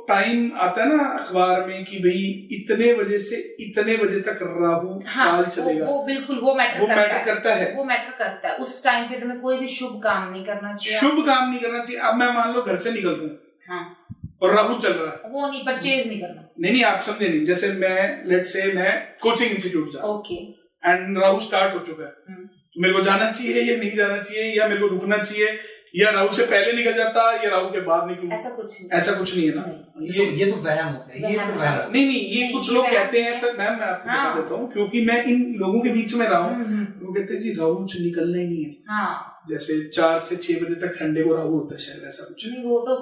टाइम आता है ना अखबार में कि भाई इतने बजे से इतने बजे तक राहु काल चलेगा, वो बिल्कुल वो मैटर करता है। वो मैटर करता है। उस टाइम पीरियड में कोई भी शुभ काम नहीं करना चाहिए। शुभ काम नहीं करना चाहिए। अब मैं मान लो घर से निकल रहा हूँ और राहु चल रहा है, वो नहीं, परचेज नहीं करना। नहीं आप समझे नहीं। जैसे मैं कोचिंग इंस्टीट्यूट जा, ओके, एंड राहु स्टार्ट हो चुका है, तो मेरे को जाना चाहिए या नहीं जाना चाहिए, या मेरे को रुकना चाहिए, या राहु से पहले निकल जाता या राहु के बाद निकलूं? ऐसा कुछ नहीं है ना। ये तो वहम हो गया, ये तो वहम नहीं ये कुछ लोग कहते हैं सर। मैम मैं आपको बता देता हूँ, क्योंकि मैं इन लोगों के बीच में रहा हूँ। वो कहते हैं जी राहु से निकलना ही नहीं है। जैसे 4 से 6 बजे तक संडे को राहु होता है शायद, ऐसा कुछ नहीं। वो तो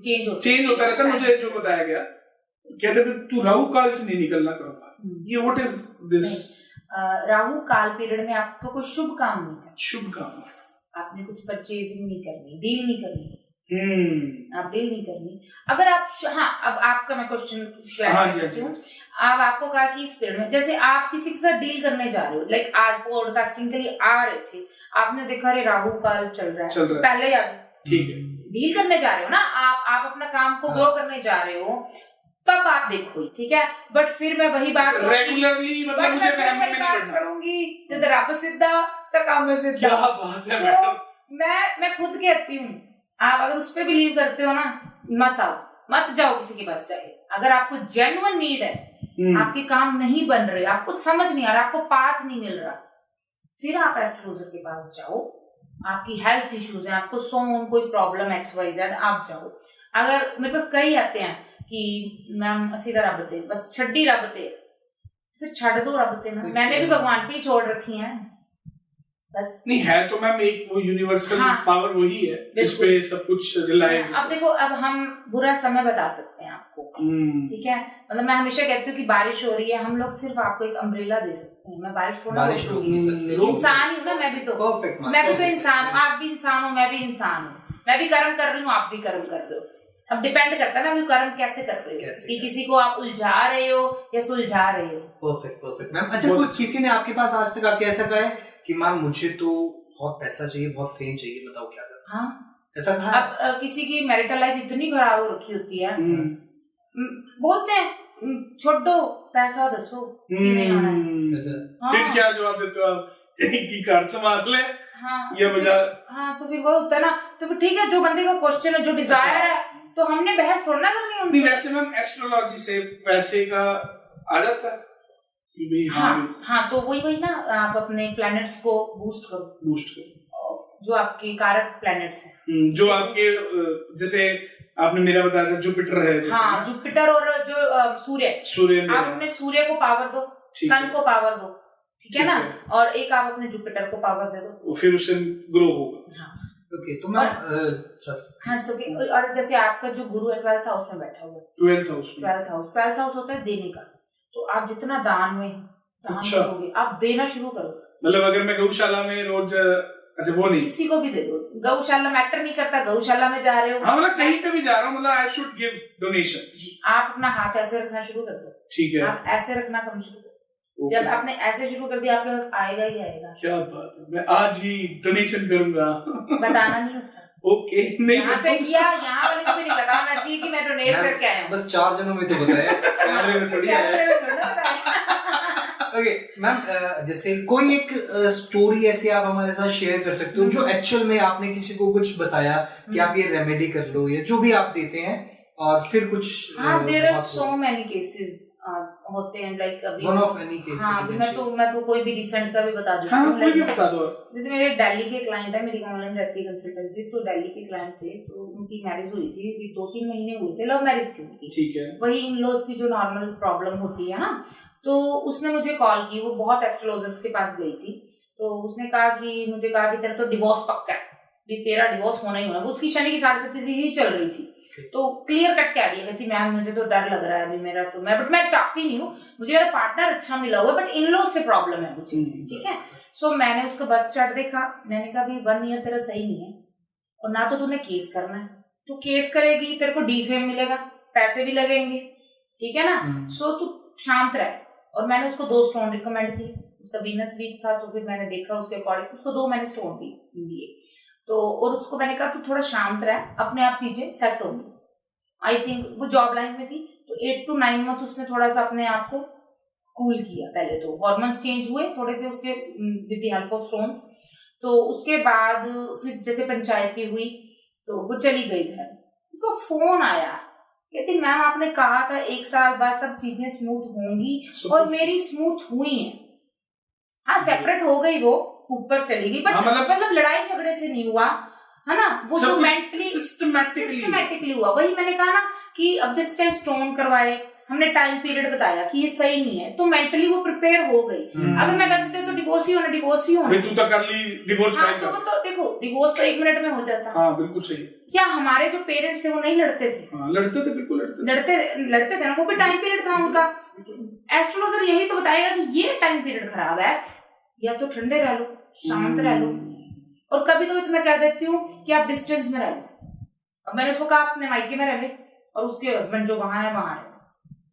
चेंज होता रहता है। मुझे जो बताया गया, कहते तू राहु काल से नहीं निकलना करूंगा। ये व्हाट इज दिस? राहु काल पीरियड में आपको कोई शुभ काम नहीं करना। शुभ काम, आपने कुछ परचेजिंग नहीं करनी, डील नहीं करनी। आप डील नहीं करनी। अगर आप अब आपका मैं क्वेश्चन करती हूँ। अब आपको कहा कि इस पीरियड में जैसे आप किसी के साथ डील करने जा रहे हो, लाइक आज पॉडकास्टिंग के लिए आ रहे थे, आपने देखा अरे राहु काल चल रहा है, पहले याद, ठीक है, डील करने जा रहे हो ना आप अपना काम को ग्रो करने जा रहे हो, तब आप देखो, ठीक है। बट फिर मैं वही बात रेगुलरली मतलब मुझे फैमिली में नहीं पढ़ना करूंगी, जब रब सिद्धा तो काम में सिद्धा। क्या बात है मैडम। मैं खुद कहती हूँ, आप अगर उस पे बिलीव करते हो ना, मत जाओ किसी के पास। चाहिए अगर आपको जेन्युइन नीड है, आपके काम नहीं बन रहे, आपको समझ नहीं आ रहा, आपको पाथ नहीं मिल रहा, फिर आप एस्ट्रोलॉजर के पास जाओ। आपकी हेल्थ इश्यूज है, आपको कोई प्रॉब्लम XYZ, आप जाओ। अगर मेरे पास कई आते हैं कि मैम असी दा रब ते बस छड्डी रब ते, फिर छड़ दो रब ते। मैंने भी भगवान पे छोड़ रखी है बस। नहीं है तो मैम एक वो यूनिवर्सल पावर वही है, इस पे सब कुछ रिलाय। अब देखो, अब हम बुरा समय बता सकते हैं आपको, ठीक है। मतलब मैं हमेशा कहती हूँ कि बारिश हो रही है, हम लोग सिर्फ आपको एक अम्ब्रेला दे सकते हैं। मैं बारिश थोड़ा इंसान ही हूँ ना, मैं भी तो इंसान हूँ, आप भी इंसान हो, मैं भी इंसान हूँ। मैं भी कर्म कर रही हूँ, आप भी कर्म कर रहे हो। अब डिपेंड करता है ना कि कर्म कैसे कर रहे हो, कि किसी को आप उलझा रहे हो या सुलझा रहे हो। Perfect ma'am. अच्छा, कोई किसी ने आपके पास आज तक आके ऐसा कहा है कि मैम मुझे तो बहुत पैसा चाहिए, बहुत फेम चाहिए, बताओ क्या करूं? हाँ, ऐसा कहा? अब किसी की मैरिटल लाइफ इतनी खराब हो रखी होती है, बोलते हैं छोड़ दो, पैसा दसो नहीं आना है। फिर क्या जवाब देते हो आप कि घर संभाल ले? या हाँ, तो फिर वो होता है ना, तो फिर ठीक है, जो बंदे का क्वेश्चन है, जो डिजायर है, तो हमने बहस थोड़ा ना करनी उनसे। वैसे मैम एस्ट्रोलॉजी से पैसे का आ जाता है। हाँ, तो वही ना, आप अपने प्लैनेट्स को बूस्ट करो, जो आपके कारक प्लैनेट्स हैं, जो आपके, जैसे आपने मेरा बताया था जुपिटर है। हाँ, जुपिटर और जो सूर्य, आप अपने सूर्य को पावर दो, सन को पावर दो, ठीक है ना, और एक आप अपने जुपिटर को पावर दे दो, फिर उससे ग्रो होगा। ओके, तो मैं और जैसे आपका जो गुरु है 12th हाउस में बैठा हुआ है, 12th हाउस होता है देने का, तो आप जितना दान करोगे, आप देना शुरू करो। मतलब अगर मैं गौशाला में रोज अच्छा वो नहीं, किसी को भी दे दो, गौशाला मैटर नहीं करता, गौशाला में जा रहे हो, हाँ मतलब कहीं पे भी जा रहा हूँ, मतलब आई शुड गिव डोनेशन। आप अपना हाथ ऐसे रखना शुरू कर दो, ठीक है, आप ऐसे रखना कम शुरू कर, जब आपने ऐसे शुरू कर दिया आपके पास आएगा ही आएगा। क्या बात है, मैं आज ही डोनेशन करूंगा। बताना नहीं होता। ओके, नहीं यहाँ से किया, यहाँ वाले को भी नहीं पता होना चाहिए कि मैं डोनेट करके आया हूँ। बस 4 जनों में तो बताया, कैमरे में थोड़ी आया। ओके मैम, जैसे कोई एक स्टोरी ऐसी आप हमारे साथ शेयर कर सकते हो जो एक्चुअल में आपने किसी को कुछ बताया कि आप ये रेमेडी कर लो या जो भी आप देते हैं, और फिर कुछ there are so many cases होते हैं, लाइक अभी वन ऑफ एनी केस। हाँ, मैं तो कोई भी रिसेंट का भी बता देती हाँ, हूँ। कोई भी बता दो। जैसे मेरे दिल्ली के क्लाइंट है, मेरी ऑनलाइन रहती है कंसल्टेंसी, तो दिल्ली के क्लाइंट थे, तो उनकी मैरिज हुई थी, 2-3 महीने हुए थे, लव मैरिज थी उनकी। ठीक है, वही इन लॉज की जो नॉर्मल प्रॉब्लम होती है ना, तो उसने मुझे कॉल की, वो बहुत एस्ट्रोलॉजर्स के पास गई थी, तो उसने कहा कि तेरा तो डिवोर्स पक्का है, भी तेरा डिवोर्स होना ही होना। उसकी शनि की 7.5 ही चल रही थी, तो क्लियर कट कह दिया, कहती मैम मुझे तो डर लग रहा है अभी मेरा, तो मैं चाहती नहीं हूँ, मुझे मेरा पार्टनर अच्छा मिला हुआ है, बट इन लॉज से प्रॉब्लम है मुझे। ठीक है, सो मैंने उसका बर्थ चार्ट देखा, मैंने कहा भी 1 ईयर तेरा सही नहीं है, और ना तो तूने केस करना है, तू केस करेगी तेरे को डीफेम मिलेगा, पैसे भी लगेंगे, ठीक है ना, सो तू शांत रह। और मैंने उसको 2 स्टोन रिकमेंड किए, उसका वीनस वीक था, तो फिर मैंने देखा उसके अकॉर्डिंग, उसको 2 मैंने स्टोन दिए, तो और उसको मैंने कहा तू थोड़ा शांत रह, अपने आप चीजें सेट होंगी। आई थिंक वो जॉब लाइन में थी, तो 8 to 9 मंथ उसने थोड़ा सा अपने आप को कूल किया। पहले तो हॉर्मोन्स चेंज हुए थोड़े से उसके with the help of stones, तो उसके बाद फिर जैसे पंचायती हुई तो वो चली गई घर, उसको फोन आया, कहती मैम आपने कहा था 1 साल बाद सब चीजें स्मूथ होंगी, और मेरी स्मूथ हुई है। हाँ, सेपरेट हो गई, वो ऊपर चली गई, बट मतलब लड़ाई झगड़े से नहीं हुआ, है ना, वो तो मेंटली सिस्टमैटिकली हुआ। वही मैंने कहा ना कि अब जैसे चाहे स्टोन करवाए, हमने टाइम पीरियड बताया कि ये सही नहीं है, तो मेंटली वो प्रिपेयर हो गई। अगर मैं कहती तो डिवोर्स ही होना तू तो कर ली डिवोर्स। हाँ, तो देखो डिवोर्स तो 1 मिनट में हो जाता। हाँ, बिल्कुल सही। क्या हमारे जो पेरेंट्स थे वो नहीं लड़ते थे? हाँ, लड़ते थे, बिल्कुल लड़ते थे ना, वो भी टाइम पीरियड था उनका। एस्ट्रोलॉजर यही तो बताएगा कि ये टाइम पीरियड खराब है, या तो ठंडे रह लो, शांत रह लो, और कभी कभी तो मैं कह देती हूँ कि आप डिस्टेंस में रह लो। अब मैंने उसको कहा अपने मायके में रह ले, और उसके हस्बैंड जो वहां है वहां रहे,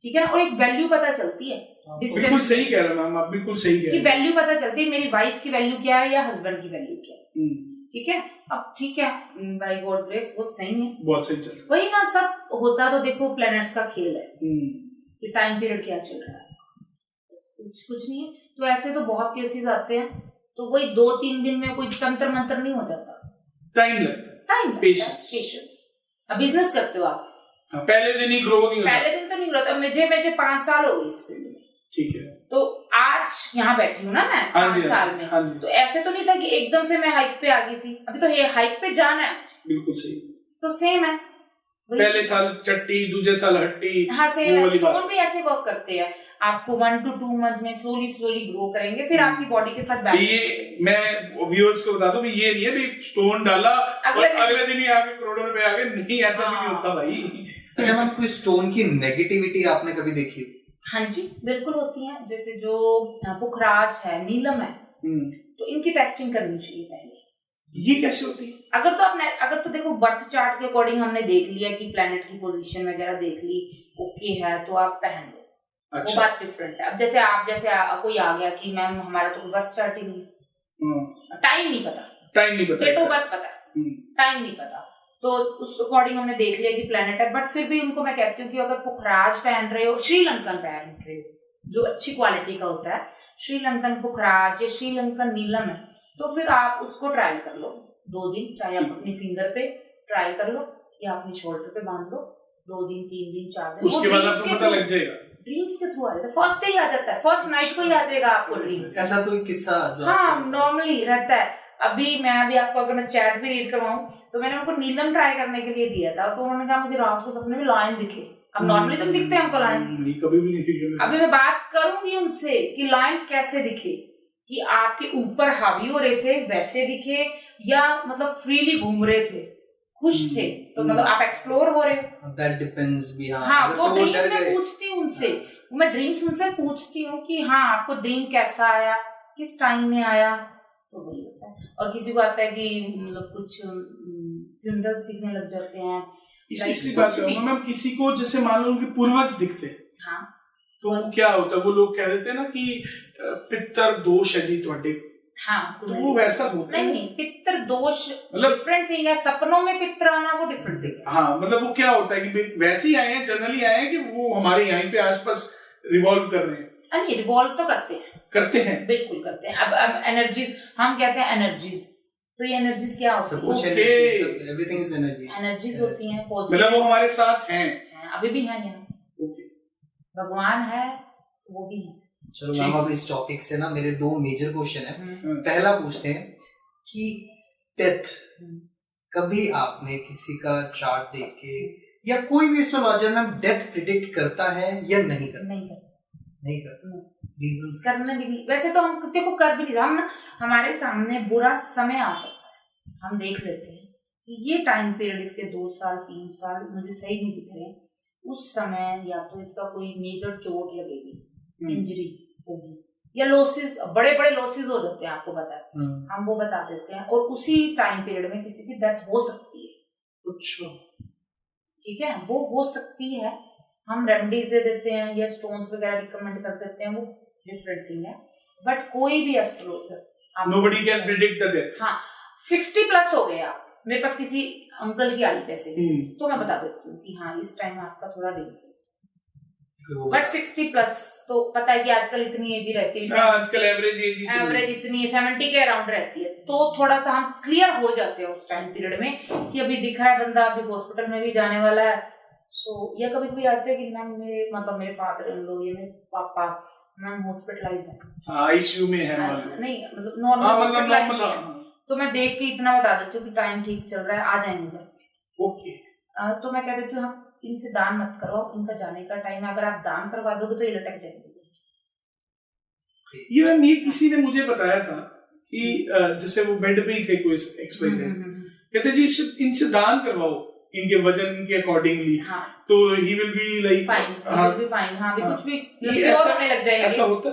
ठीक है ना, और एक वैल्यू पता चलती है। बिल्कुल सही कह रहे हैं मैम आप, बिल्कुल सही कह रहे हैं, वैल्यू पता चलती है, मेरी वाइफ की वैल्यू क्या है या हस्बैंड की वैल्यू क्या है। ठीक है, अब ठीक है, बाय गॉड ग्रेस वो सही है, बहुत सही चल। वही ना, सब होता तो देखो प्लैनेट्स का खेल है कि टाइम पीरियड क्या चल रहा है, कुछ नहीं है। तो ऐसे तो बहुत केसेस आते हैं, तो वही 2-3 दिन में कोई तंत्र मंत्र नहीं हो जाता, टाइम लगता है, पेशेंस। अब बिजनेस करते हो आप, पहले दिन ही ग्रो नहीं होता, पहले दिन तो नहीं ग्रो। मुझे 5 साल हो गए इस फील्ड में, ठीक है, तो आज यहाँ बैठी हूँ ना मैं 5 साल में, तो ऐसे तो नहीं था कि एकदम से मैं हाइक पे आ गई थी, अभी तो ये हाइक पे जाना है। बिल्कुल सही, तो सेम है, पहले साल चट्टी, दूसरे साल हट्टी। हाँ सेम है, स्टोन भी ऐसे वर्क करते हैं, आपको 1 to 2 मंथ में स्लोली ग्रो करेंगे, फिर आपकी बॉडी के साथ बैठ। ये मैं व्यूअर्स को बता दूं, ये नहीं है भी स्टोन डाला और अगले दिन ही आके करोड़ों रुपए आ गए, नहीं ऐसा भी नहीं होता भाई। अच्छा मैम, कोई स्टोन की नेगेटिविटी आपने कभी देखी? हाँ जी, बिल्कुल होती है, जैसे जो पुखराज है, नीलम है, तो इनकी टेस्टिंग करनी चाहिए पहले। ये कैसे होती है? अगर तो देखो बर्थ चार्ट के अकॉर्डिंग हमने देख लिया कि प्लैनेट की पोजीशन वगैरह देख ली, ओके है, तो आप पहन लो। अच्छा। वो बात डिफरेंट है। अब जैसे कोई आ गया कि मैम हमारा तो बर्थ चार्ट ही नहीं, टाइम नहीं पता, डेट ऑफ बर्थ पता है, टाइम नहीं पता, तो उस अकॉर्डिंग हमने देख लिया कि प्लैनेट है। बट फिर भी उनको मैं कहती हूँ कि अगर पुखराज पहन रहे हो, श्रीलंकन पहन रहे हो, जो अच्छी क्वालिटी का होता है, श्रीलंकन पुखराज या श्रीलंकन नीलम है, तो फिर आप उसको ट्रायल कर लो 2 दिन, चाहे आप अपनी फिंगर पे ट्रायल कर लो या अपनी शोल्डर पे बांध लो 2 दिन, 3 दिन, 4 दिन, उसके बाद आपको पता लग जाएगा। ड्रीम्स के थ्रू आ जाता है, फर्स्ट डे ही आ जाता है, फर्स्ट नाइट को ही आ जाएगा आपको ड्रीम। ऐसा कोई किस्सा जो हाँ नॉर्मली रहता है। अभी आपको अगर मैं चैट भी रीड करवाऊं, तो मैंने उनको नीलम ट्राई करने के लिए दिया था, तो उन्होंने कहा मुझे रात को सपने में लायन दिखे। अब नॉर्मली तो दिखते हैं हमको लायन, कभी भी नहीं दिखे। अभी मैं बात करूंगी उनसे कि लायन कैसे दिखे, कि आपके ऊपर हावी हो रहे थे वैसे दिखे, या मतलब फ्रीली घूम रहे थे, खुश थे, तो मतलब आप एक्सप्लोर हो रहे हो, दैट डिपेंड्स भी। हाँ, वो ड्रीम्स में पूछती हूँ उनसे, मैं ड्रीम्स उनसे पूछती हूँ कि हाँ आपको ड्रीम कैसा आया, किस टाइम में आया, तो वही होता है। और किसी को आता है कि मतलब कुछ फ्यूनरल्स दिखने लग जाते हैं। इसी बात करूंगा मैम, किसी को जैसे मान लो उनके पूर्वज दिखते हैं, हाँ, तो क्या होता है, वो लोग कह देते हैं ना कि पितर दोष है जी तुम्हारे, हाँ, तो वो वैसा होता है? नहीं, पितर दोष मतलब डिफरेंट थिंग है, सपनों में पितर आना वो डिफरेंट थिंग है। हाँ, मतलब वो क्या होता है कि वैसे ही आए हैं, जनरली आए हैं कि वो हमारे यहाँ पे आसपास रिवॉल्व कर रहे हैं? नहीं, रिवॉल्व तो करते हैं, बिल्कुल करते हैं। अब एनर्जीज हम कहते हैं एनर्जीज, तो ये एनर्जीज क्या होती है? एवरीथिंग इज एनर्जी, एनर्जीज होती हैं, मतलब वो हमारे साथ हैं, अभी भी हैं यहाँ। भगवान है, वो भी है। चलो मैम, अब इस टॉपिक से ना मेरे 2 मेजर क्वेश्चन है। पहला पूछते हैं कि डेथ, कभी आपने किसी का चार्ट देख के या कोई भी एस्ट्रोलॉजर में डेथ प्रिडिक्ट करता है या नहीं करता? नहीं करता। रीजंस करने भी नहीं, वैसे तो हम देखो कर भी नहीं, हम ना हमारे सामने बुरा समय आ सकता है, हम देख लेते हैं कि ये टाइम पीरियड इसके 2 साल 3 साल मुझे सही नहीं दिख रहे, उस समय या तो इसका कोई मेजर चोट लगेगी, इंजरी होगी, या लॉसेस, बड़े बड़े लॉसेस हो जाते हैं, आपको पता है, हम वो बता देते हैं, और उसी टाइम पीरियड में किसी की डेथ हो सकती है। अच्छा, ठीक है, वो हो सकती है, हम रेमेडीज दे देते हैं या स्टोन्स वगैरह रिकमेंड कर देते हैं, वो डिफरेंट थिंग है। बट कोई भी astrologer, nobody can predict the death. हाँ, 60 प्लस हो गए आप, मेरे पास किसी अंकल की आई जैसे, तो मैं बता देती हूँ कि हाँ इस टाइम आपका थोड़ा डेंजरस, बट 60 प्लस तो पता है कि आजकल इतनी एज ही रहती है, आजकल एवरेज इतनी 70 के अराउंड रहती है, तो थोड़ा सा हम क्लियर हो जाते हैं उस टाइम पीरियड में कि अभी दिख रहा है बंदा, अभी हॉस्पिटल में भी जाने वाला है। सो या कभी कभी आते हैं कि ना मेरे फादर इन लॉ या मेरे पापा मैम हॉस्पिटलाइज है, आईसीयू में है, नहीं मतलब नॉर्मल हॉस्पिटलाइज है, तो मैं देख के इतना बता देती हूँ कि टाइम ठीक चल रहा है, आ जाएंगे घर पे। ओके, तो मैं कह देती हूँ इनसे दान मत करवाओ, इनका जाने का टाइम है, अगर आप दान करवा दोगे तो ये लटक जाएंगे। ये किसी ने मुझे बताया था कि जैसे वो बेड पे ही थे कोई XYZ, कहते जी इनसे दान करवाओ इनके वजन के अकॉर्डिंगली, हाँ, तो he will be like fine, हाँ, भी कुछ भी क्योर होने लग जाएंगे। ऐसा होता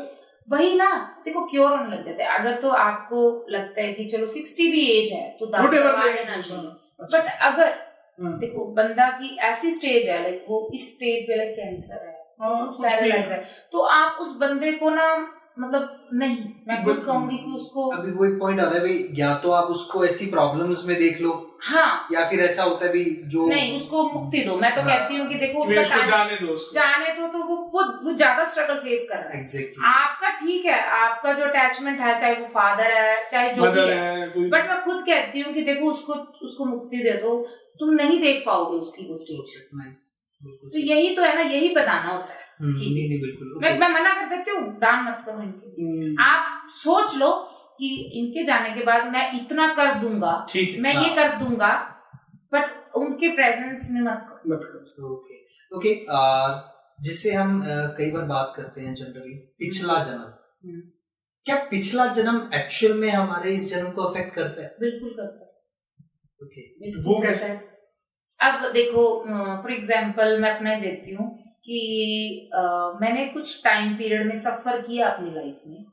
वही ना, देखो क्योर होने लग जाते हैं। अगर तो आपको लगता है कि चलो 60 भी एज है तो दान करवा देना चाहिए, बट अगर देखो बंदा की ऐसी स्टेज है, लाइक वो इस स्टेज पे लाइक कैंसर है, पैरालाइज है, तो आप उस बंदे को ना मतलब नहीं, मैं खुद कहूंगी कि उसको, अभी वो एक पॉइंट आता है भाई, या तो आप उसको ऐसी प्रॉब्लम्स में देख लो, हाँ, या फिर ऐसा होता है भी जो नहीं, उसको मुक्ति दो। मैं तो कहती हूँ कि देखो उसका जाने दो, तो वो ज्यादा स्ट्रगल फेस कर रहा है। Exactly. आपका ठीक है, आपका जो अटैचमेंट है, चाहे वो फादर है चाहे जो भी है, बट मैं खुद कहती हूँ कि देखो उसको मुक्ति दे दो, तुम नहीं देख पाओगे उसकी वो स्टेज। तो यही तो है ना, यही बताना होता है। नहीं, बिल्कुल। मैं मना कर देती हूँ, दान मत करो इनके। आप सोच लो कि इनके जाने के बाद मैं इतना कर दूंगा, मैं ये कर दूंगा, बट उनके प्रेजेंस में मत करो। ओके, जिससे हम कई बार बात करते हैं जनरली पिछला जन्म, क्या पिछला जन्म एक्चुअल में हमारे इस जन्म को अफेक्ट करता है? बिल्कुल करता है। ओके, वो कैसे? अब देखो फॉर एग्जांपल मैं अपना ही देती हूँ कि मैंने कुछ टाइम पीरियड में सफर किया अपनी लाइफ में,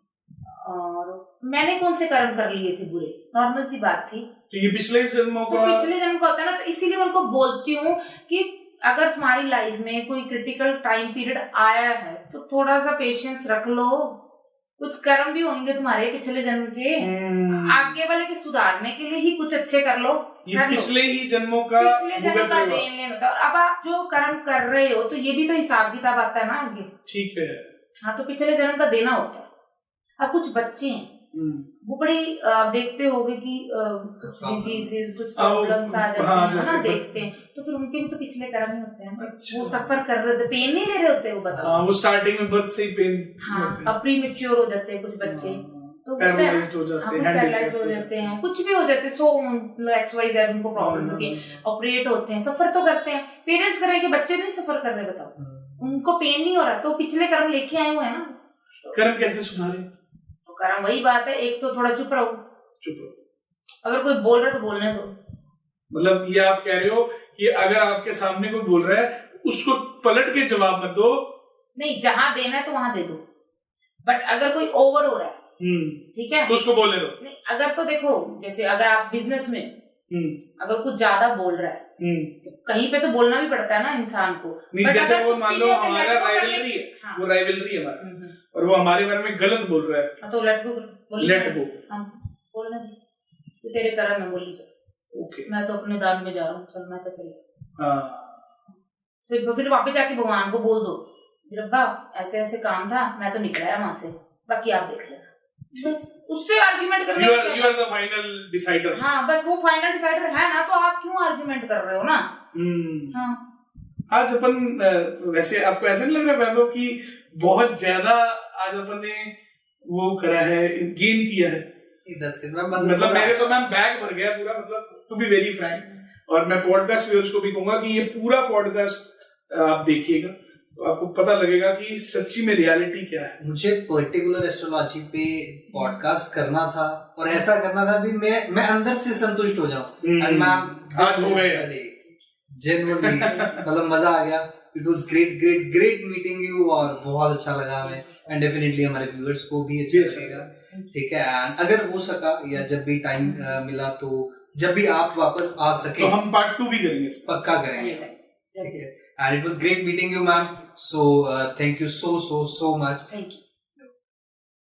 और मैंने कौन से कर्म कर लिए थे बुरे, नॉर्मल सी बात थी, तो ये पिछले जन्मों का, तो पिछले जन्म का होता है ना, तो इसीलिए मैं उनको बोलती हूँ कि अगर तुम्हारी लाइफ में कोई क्रिटिकल टाइम पीरियड आया है तो थोड़ा सा पेशेंस रख लो, कुछ कर्म भी होंगे तुम्हारे पिछले जन्म के, आगे वाले के सुधारने के लिए ही कुछ अच्छे कर लो। ये पिछले ही जन्मों का देन लेन होता है, और अब आप जो कर्म कर रहे हो तो ये भी तो हिसाब किताब आता है ना आगे। ठीक है, हाँ, तो पिछले जन्म का देना होता है। अब कुछ बच्चे हैं वो बड़ी आप देखते होगे कि कुछ डिजीजेस, कुछ प्रॉब्लम्स आ जाते हैं ना, देखते हैं, तो फिर उनके भी तो पिछले कर्म ही होते हैं। अच्छा। वो सफर कर रहे होते, पेन नहीं ले रहे होते, वो बताओ, वो स्टार्टिंग में बर्थ से ही पेन, हाँ, अब प्रीमेच्योर हो जाते हैं कुछ बच्चे, तो पैरालाइज्ड हो जाते हैं, कुछ भी हो जाते हैं, सो XYZ उनको प्रॉब्लम होती है, ऑपरेट होते हैं, सफर तो करते हैं। पेरेंट्स करें कि बच्चे नहीं सफर कर रहे, बताओ, उनको पेन नहीं हो रहा, तो पिछले कर्म लेके आए हुए हैं ना। कर्म कैसे सुधारे? तो कर्म वही बात है, एक तो थोड़ा चुप रहो, अगर कोई बोल रहा है तो बोलने दो। मतलब ये आप कह रहे हो कि अगर आपके सामने कोई बोल रहा है उसको पलट के जवाब मत दो, नहीं, जहां देना है तो वहां दे दो, बट अगर कोई ओवर हो रहा है ठीक है, तो उसको बोलने दो। नहीं, अगर तो देखो जैसे अगर आप बिजनेस में अगर कुछ ज्यादा बोल रहा है तो कहीं पे तो बोलना भी पड़ता है ना इंसान को। नहीं, जैसे वो मान लो हमारा राइवलरी है, हाँ, वो राइवलरी है हमारा, और वो हमारे बारे में गलत बोल रहा है, तो लेट गो हम बोलना दे, तो तेरे कर्म में बोली चल, ओके, मैं तो अपने दान में जा रहा हूँ, चल मैं तो चल। हाँ, फिर वापस जाके भगवान को बोल दो, रब्बा ऐसे ऐसे काम था, मैं तो निकला वहां से, बाकी आप देख लेना। बस उससे आर्ग्यूमेंट करने you are the final decider। हाँ, बस वो फाइनल डिसाइडर है ना, तो आप क्यों आर्ग्यूमेंट कर रहे हो ना। हाँ, आज अपन वैसे आपको ऐसा नहीं लग रहा वैभव कि बहुत ज्यादा आज अपन ने वो करा है, गेन किया है? मतलब मेरे तो मैम बैग भर गया पूरा, मतलब टू बी वेरी फ्रैंक, और मैं पॉडकास्ट व्यूअर्स को भी कहूंगा कि ये पूरा पॉडकास्ट आप देखिएगा तो आपको पता लगेगा कि सच्ची में रियलिटी क्या है। मुझे पर्टिकुलर एस्ट्रोलॉजी पे पॉडकास्ट करना था और ऐसा करना था भी मैं अंदर से संतुष्ट हो जाऊं, एंड मैम आज हो गए जेन्युइनली, मतलब मजा आ गया। It was great meeting you, और बहुत अच्छा लगा हमें, एंड डेफिनेटली हमारे व्यूअर्स को भी अच्छा लगेगा। ठीक है, एंड अगर हो सका या जब भी टाइम मिला तो जब भी आप वापस आ सके तो हम पार्ट 2 भी करेंगे, पक्का करेंगे। ठीक है, and it was great meeting you, ma'am. So thank you so much. Thank you.